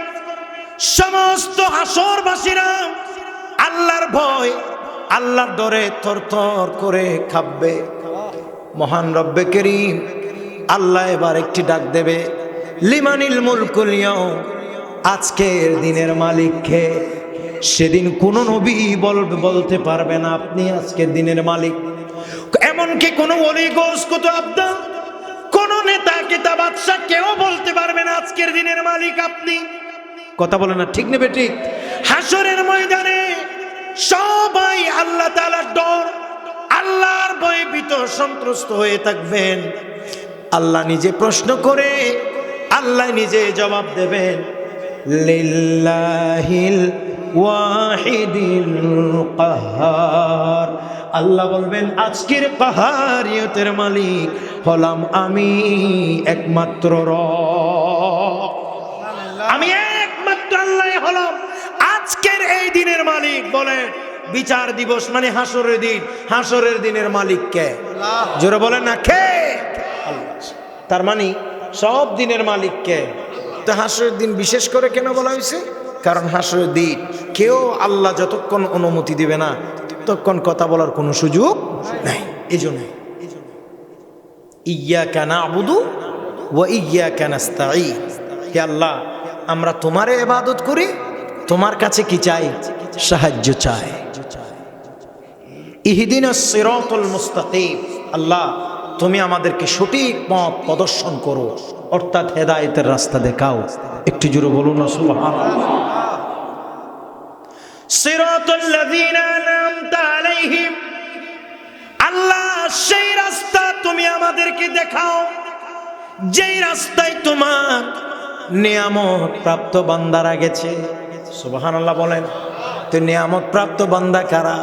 সমস্ত হাসরবাসীরা আল্লাহর ভয়, আল্লাহর ডরে থরথর করে কাঁপবে। মহান রব্বে করিম আল্লাহ এবার একটি ডাক দেবে, লিমানিল মুলকুল ইয়াউম, আজকের দিনের মালিক কে? সেদিন কোন নবী বলতে পারবে না আপনি আজকের দিনের মালিক। এমনকি কোন ওলি, গোস, কুতুব, আবদাল, কোন নেতা, কিতাব, বাদশা কেউ বলতে পারবে না আজকের দিনের মালিক আপনি। কথা বলে না ঠিক নেবে ঠিক? হাসরের ময়দানে সবাই আল্লাহ তাআলার ডর, আল্লাহর ভয়ে ভীত সন্ত্রস্ত হয়ে থাকবেন। আল্লাহ নিজে প্রশ্ন করে আল্লাহ নিজে জবাব দেবেন, লিল্লাহিল ওয়াহিদিল কাহার। আল্লাহ বলবেন আজকের কাহারিয়তের মালিক হলাম আমি, একমাত্র রব, আমি একমাত্র আল্লাহ হলাম আজকের এই দিনের মালিক। বলেন বিচার দিবস মানে হাসরের দিন, হাসরের দিনের মালিক কে? জোরে বলেন না কে? আল্লাহ। তার মানে সব দিনের মালিক কে? তো হাসরের দিন বিশেষ করে কেন বলা হয়েছে? কারণ হাসরের দিন কেউ আল্লাহ যতক্ষণ অনুমতি দিবে না ততক্ষণ কথা বলার কোনো সুযোগ নাই। এই জন্য ইয়্যাকা না'বুদু ওয়া ইয়্যাকা নাস্তাঈন, হে আল্লাহ আমরা তোমারে ইবাদত করি, তোমার কাছে কি চাই? সাহায্য চাই। ইহদিনাস সিরাতাল মুস্তাকিম, আল্লাহ তুমি আমাদেরকে সঠিক পথ প্রদর্শন করো, অর্থাৎ হেদায়েতের রাস্তা দেখাও। একটু জোরে বলুন না সুবহানাল্লাহ। সিরাতাল লাযীনা আন'আমতা আলাইহিম, আল্লাহ সেই রাস্তা তুমি আমাদেরকে দেখাও যেই রাস্তায় তোমার নিয়ামত প্রাপ্ত বান্দারা গেছে। সুবহানাল্লাহ বলেন। তো নিয়ামত প্রাপ্ত বান্দা কারা?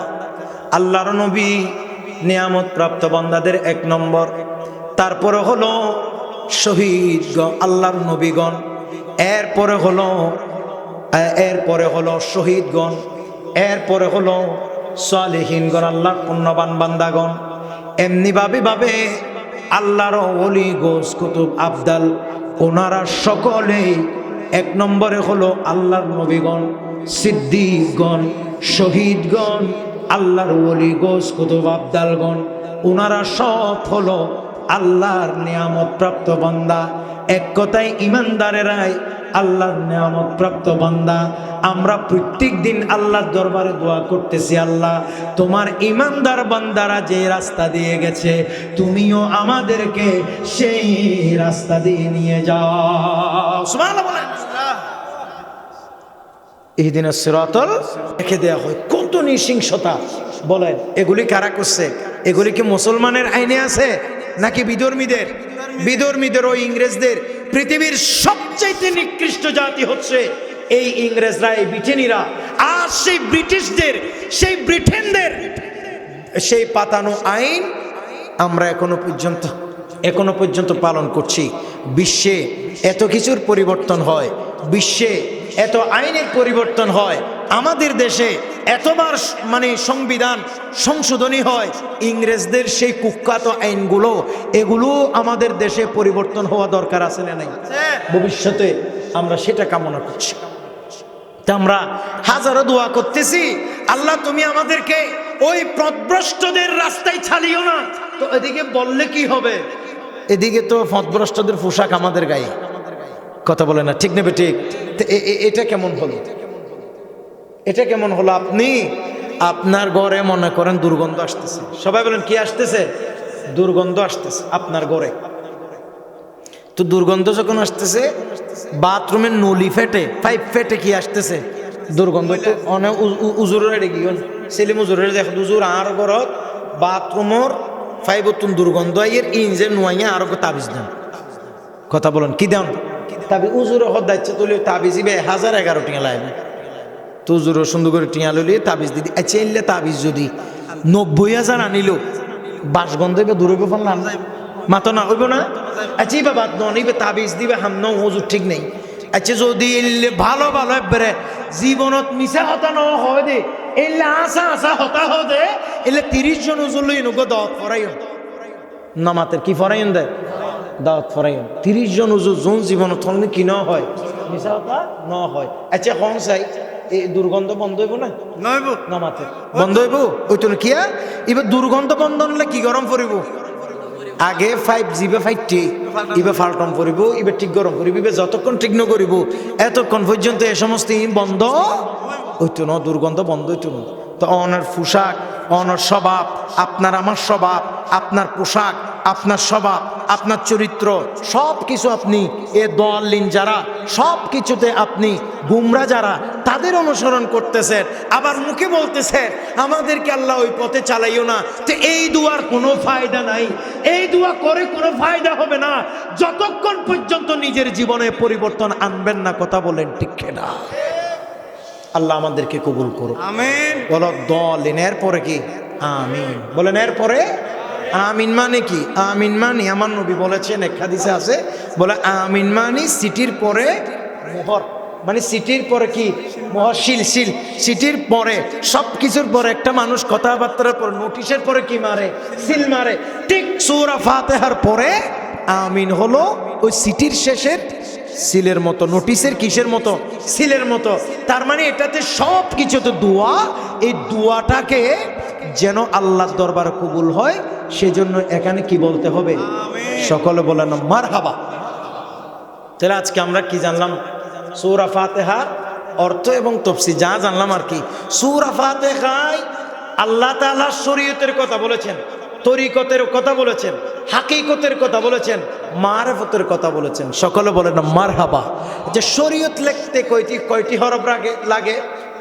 আল্লাহর নবী নিয়ামত প্রাপ্ত বান্দাদের এক নম্বর। তারপরে হলো শহীদগণ, আল্লাহর নবীগণ। এরপরে হলো শহীদগণ। এরপরে হলো সালেহীনগণ, আল্লাহর পুণ্যবান বান্দাগণ। এমনি ভাবে আল্লাহর ওলি, গোস, কুতুব, আবদাল ওনারা সকলেই এক নম্বরে হলো আল্লাহর নবীগণ, সিদ্দিকগণ, শহীদগণ, আল্লাহর ওলি, গোস, কুতুব, আবদালগণ। ওনারা সব হলো আল্লাহর নিয়ামত প্রাপ্ত বান্দা। এক কথায় ইমানদারেরাই আল্লাহর নিয়ামত প্রাপ্ত বান্দা। আমরা প্রত্যেক দিন আল্লাহর দরবারে দোয়া করতেছি, আল্লাহ তোমার ইমানদার বান্দারা যে রাস্তা দিয়ে গেছে তুমিও আমাদেরকে সেই রাস্তা দিয়ে নিয়ে যাও। সুবহানাল্লাহ বলেন। ইহদিনাস সিরাতাল, রেখে দেওয়া হয় কত নৃশংসতা। বলেন এগুলি কারা করছে? এগুলি কি মুসলমানের আইনে আছে নাকি বিধর্মীদের? বিধর্মীদের ও ইংরেজদের। পৃথিবীর সবচাইতে নিকৃষ্ট জাতি হচ্ছে এই ইংরেজরা, এই ব্রিটেনিরা। আর সেই ব্রিটিশদের, সেই ব্রিটেনদের সেই পাতানো আইন আমরা এখনো পর্যন্ত পালন করছি। বিশ্বে এত কিছুর পরিবর্তন হয়, বিশ্বে এত আইনের পরিবর্তন হয়, আমাদের দেশে এতবার সংবিধান সংশোধনী হয়, ইংরেজদের সেই কুখ্যাত আইনগুলো এগুলো আমাদের দেশে পরিবর্তন হওয়া দরকার আছে না নাই? ভবিষ্যতে আমরা সেটা কামনা করছি। তা আমরা হাজারো দোয়া করতেছি, আল্লাহ তুমি আমাদেরকে ওই পথভ্রষ্টদের রাস্তায় ছাড়িও না। তো এদিকে বললে কি হবে? এদিকে তো পথভ্রষ্টদের পোশাক আমাদের গায়ে। কথা বলে না ঠিক নেবে ঠিক? এটা কেমন হলো? এটা কেমন হলো? আপনি আপনার ঘরে মনে করেন দুর্গন্ধ আসতেছে, সবাই বলেন কি আসতেছে? দুর্গন্ধ আসতেছে আপনার ঘরে। তো দুর্গন্ধ যখন আসতেছে, বাথরুমের নলি ফেটে, পাইপ ফেটে কি আসতেছে? দুর্গন্ধ। অনেক উজুরের গিয়ে সেলিম উজুরের দেখ উজুর আর ঘরত বাথরুমর ফাইবতুন দুর্গন্ধ আইয়ের ইঞ্জে নুয়াইয়া আরো তাবিজ দেন। কথা বলেন কি দেন? তাবি উজুরে হদ দায়িত্ব তুলি তাবিজ 1011 টিয়া লাগবে। তো উজুরে সুন্দর করে টিয়া লইলে তাবিজ দিদি। আচ্ছা এলে তাবিজ যদি 90,000 আনিল বাসগন্ধ দূরে ফোন মাতো না হইব না? আচ্ছা বাবা ননিবে তাবিজ দিবে হামন হুজুর ঠিক নেই আচ্ছা যদি ভালো ভালো একবারে জীবনত মিশা হতা ন হয় দে এলে আসা আসা হতা হয় দে এলে 30 জন হুজুর লই নগো দাওয়াত ফরাইন নামাতের কি ফরাইন দে দাওয়াত ফরাইন 30 জন হুজুর জন জীবনত হলে কি ন হয় মিশা হতা ন হয় আচ্ছা কোন চাই এই দুর্গন্ধ বন্ধ হইব না নইব নামাতে বন্ধ হইব ওই তো কিয়া এবার দুর্গন্ধ বন্ধ হলে কি গরম পড়িব আগে 5G বা 5T ইবে ফাল্টন পড়িব ইবে ঠিক গরম করিব ইবে যতক্ষণ ঠিক ন করিব এতক্ষণ পর্যন্ত এ সমস্ত বন্ধ হইতো না দুর্গন্ধ বন্ধ হইতো না তো অনার পোশাক অনার স্বভাব আপনার আমার স্বভাব আপনার পোশাক আপনার স্বভাব আপনার চরিত্র সব কিছু আপনি এ দলিন যারা সব কিছুতে আপনি গুমরা যারা তাদের অনুসরণ করতেছেন আবার মুখে বলতেছেন আমাদেরকে আল্লাহ ওই পথে চালাইও না তো এই দুয়ার কোনো ফায়দা নাই এই দুয়া করে কোনো ফায়দা হবে না যতক্ষণ পর্যন্ত নিজের জীবনে পরিবর্তন আনবেন না কথা বলেন ঠিক না আল্লাহ আমাদেরকে কবুল করুন আমিন বলো দলিন এরপরে কি আমিন বলেন এরপরে আমিন মানে কি আমিন মানে আমার নবী বলেছেন এক হাদিসে আছে বলে আমিন মানে সিটির পরে মোহর মানে সিটির পরে কি মোহর শিল সিটির পরে সব কিছুর পরে একটা মানুষ কথাবার্তার পর নোটিশের পরে কি মারে সিল মারে ঠিক সূরা ফাতিহার পরে আমিন হলো ওই সিটির শেষের সিলের মতো নোটিশের কিসের মতো সিলের মতো তার মানে এটাতে সব কিছুতে দোয়া এই দোয়াটাকে যেন আল্লাহর দরবারে কবুল হয় সেজন্য এখানে কি বলতে হবে সকলে বলেন মারহাবা তাহলে আজকে আমরা কি জানলাম সূরা ফাতিহার অর্থ এবং তাফসীর যা জানলাম আর কি সূরা ফাতিহায় আল্লাহ তাআলা শরীয়তের কথা বলেছেন তরিকতের কথা বলেছেন হাকিকতের কথা বলেছেন মারিফতের কথা বলেছেন সকলে বলেন মারহাবা যে শরীয়ত লিখতে কয়টি হরফ লাগে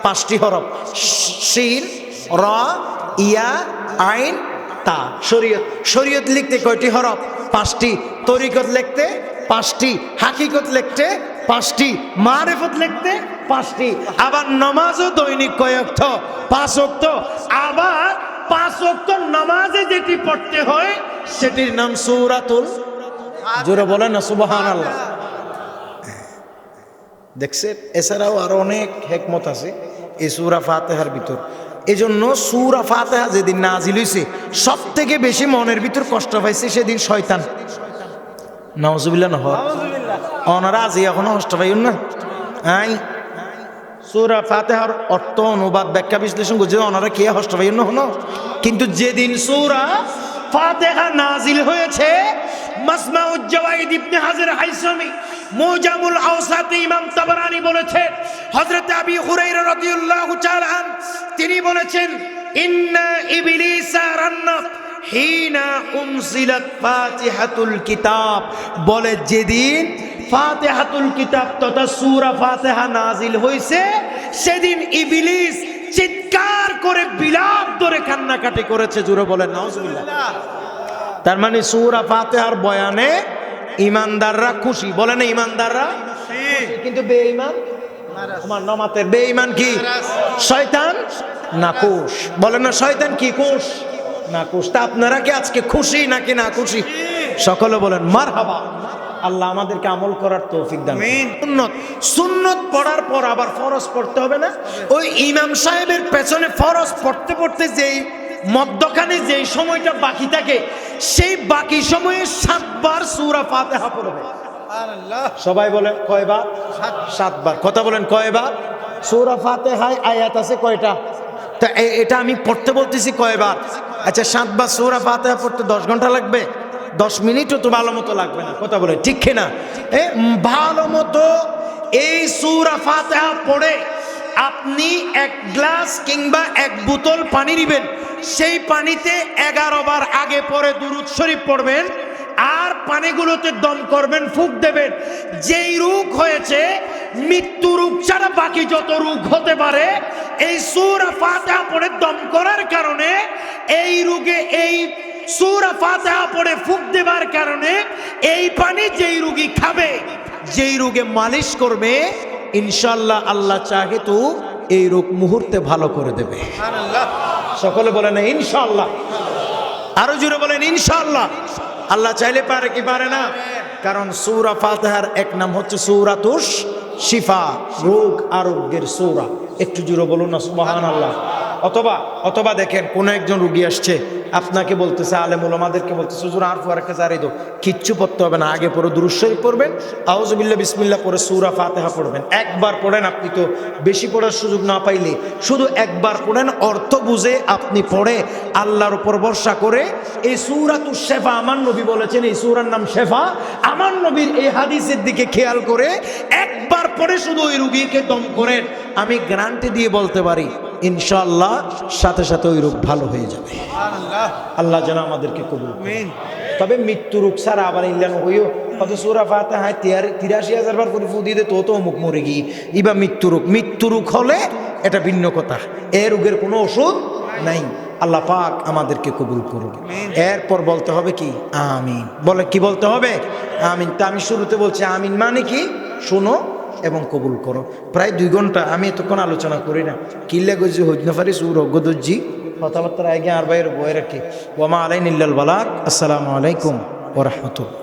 5টি হরফ শিন র ইয়া আইন তা শরীয়ত লিখতে কয়টি হরফ 5টি তরিকত লিখতে 5টি হাকিকত লিখতে 5টি মারিফত লিখতে 5টি আবার নামাজও দৈনিক কয়েকটা 5 ওয়াক্ত আবার 5 ওয়াক্ত নামাজে যেটি পড়তে হয় সেটির নাম সূরাতুল জোরে বলেন না সুবহানাল্লাহ দেখছেন এছাড়াও আরো অনেক হিকমত আছে এই সূরা ফাতিহার ভিতর এজন্য সূরা ফাতিহা যেদিন নাজিল হইছে সবথেকে বেশি মনের ভিতর কষ্ট পাইছে সেদিন শয়তান নাউজুবিল্লাহ না হয় ওনারা আজ এখনো কষ্ট পাইন না আই সূরা ফাতিহার অর্থ অনুবাদ ব্যাখ্যা বিশ্লেষণ করছে ওনারা কে কষ্ট পাইন না হলো কিন্তু যেদিন সূরা ফাতিহা নাজিল হয়েছে মাজমাউজ জাওয়াইদ ইবনে হাজার হাইসামি মুজামুল আওসাতে ইমাম তাবরানী বলেছেন হযরত আবি হুরায়রা রাদিয়াল্লাহু তাআলা আন তিনি বলেছেন ইন্না ইবলিসা রান্নাত হিনা উনজিলাত ফাতিহাতুল কিতাব বলে যেদিন ফাতিহাতুল কিতাব তথা সূরা ফাতিহা নাজিল হয়েছে সেদিন ইবলিস চিৎকার করে বিলাপ ধরে কান্নাকাটি করেছে জোরে বলেন নাউজুবিল্লাহ তার মানে সূরা ফাতিহার বয়ানে ঈমানদাররা খুশি বলেন ঈমানদাররা কিন্তু বেঈমান আমার নামাতের বেঈমান কি শয়তান নাকুশ বলেন না শয়তান কি কুশ নাকুশ তা আপনারা কি আজকে খুশি নাকি না খুশি সকলে বলেন মারহাবা আল্লাহ আমাদেরকে আমল করার তৌফিক দান সুন্নত পড়ার পর আবার ফরজ পড়তে হবে না ওই ইমাম সাহেবের পেছনে ফরজ পড়তে পড়তে যেই মধ্যখানে যেই সময়টা বাকি থাকে সেই বাকি সময়ে 7 বার সূরা ফাতিহা পড়বে সবাই বলেন কয়বার 7 বার কথা বলেন কয়বার সূরা ফাতিহায় আয়াত আছে কয়টা তা এটা আমি পড়তে বলতেছি কয়বার আচ্ছা 7 বার সূরা ফাতিহা পড়তে 10 ঘন্টা লাগবে 10 মিনিটও তো ভালো মতো লাগবে না কথা বলে ঠিক কিনা ভালো মতো এই সূরা ফাতিহা পড়ে আপনি 1 গ্লাস কিংবা 1 বোতল পানি নেবেন সেই পানিতে 11 বার আগে পরে দুরূদ শরীফ পড়বেন আর পানিগুলোতে দম করবেন ফুঁক দেবেন যেই রোগ হয়েছে মৃত্যু রোগ ছাড়া বাকি যত রোগ হতে পারে এই সূরা ফাতিহা পড়ে দম করার কারণে এই রোগে এই সূরা ফাতিহা পড়ে ফুঁক দেবার কারণে এই পানি যেই রোগী খাবে যেই রোগে মালিশ করবে ইনশাআল্লাহ আল্লাহ চাহে তো এই রোগ মুহূর্তে ভালো করে দেবে সকলে বলেন ইনশাআল্লাহ আরো জোরে বলেন ইনশাআল্লাহ আল্লাহ চাইলে পারে কি পারে না? কারণ সূরা ফাতিহার এক নাম হচ্ছে সূরাতুশ শিফা, রোগ আরোগ্যের সূরা। একটু জোরে বলুন না সুবহানাল্লাহ। অথবা দেখেন কোন একজন রোগী আসছে, আপনাকে বলতেছে, আলেম ওলামাদেরকে বলতেছে, হুজুর আর ফুয়ারকে জারি দাও, কিচ্ছু পড়তে হবে না, আগে পরে দুরূদ শরীফ পড়বেন, আউযুবিল্লাহ বিসমিল্লাহ পরে সূরা ফাতিহা পড়বেন। একবার পড়েন, আপনি তো বেশি পড়ার সুযোগ না পাইলে শুধু একবার পড়েন, অর্থ বুঝে আপনি পড়ে আল্লাহর উপর ভরসা করে এই সূরাতুশ শিফা, আমার নবী বলেছেন এই সূরার নাম শিফা, আমার নবীর এই হাদিসের দিকে খেয়াল করে একবার পড়ে শুধু ওই রোগীকে দম করেন, আমি গ্যারান্টি দিয়ে বলতে পারি ইনশাআল্লাহ সাথে সাথে ওই রোগ ভালো হয়ে যাবে। সুবহানাল্লাহ। আল্লাহ যেন আমাদেরকে কবুল করে। আমিন। তবে মৃত্যু রোগ ছাড়া আবার ইল্লান হইও কত সূরা ফাতিহা 83,000 বার করে ফু দিয়ে দে, তো মুখ মরে গিয়ে ইবা মৃত্যু রোগ হলে এটা ভিন্ন কথা, এ রোগের কোনো ওষুধ নাই। আল্লাহ পাক আমাদেরকে কবুল করুন। এরপর বলতে হবে কি? আমিন। বলে কি বলতে হবে? আমিন। তা আমি শুরুতে বলছি আমিন মানে কি? শোনো এবং কবুল করো। প্রায় 2 ঘন্টা আমি এতক্ষণ আলোচনা করি না, কিল্লা গজি হজনফারি সুর অজ্ঞদর্জি কথাবার্তার আগে আর বাইরে বয়ে রাখি। ওয়ামা আলাইন ইল্লাল বালাগ। আসসালামু আলাইকুম ওয়া রাহমাতুল্লাহ।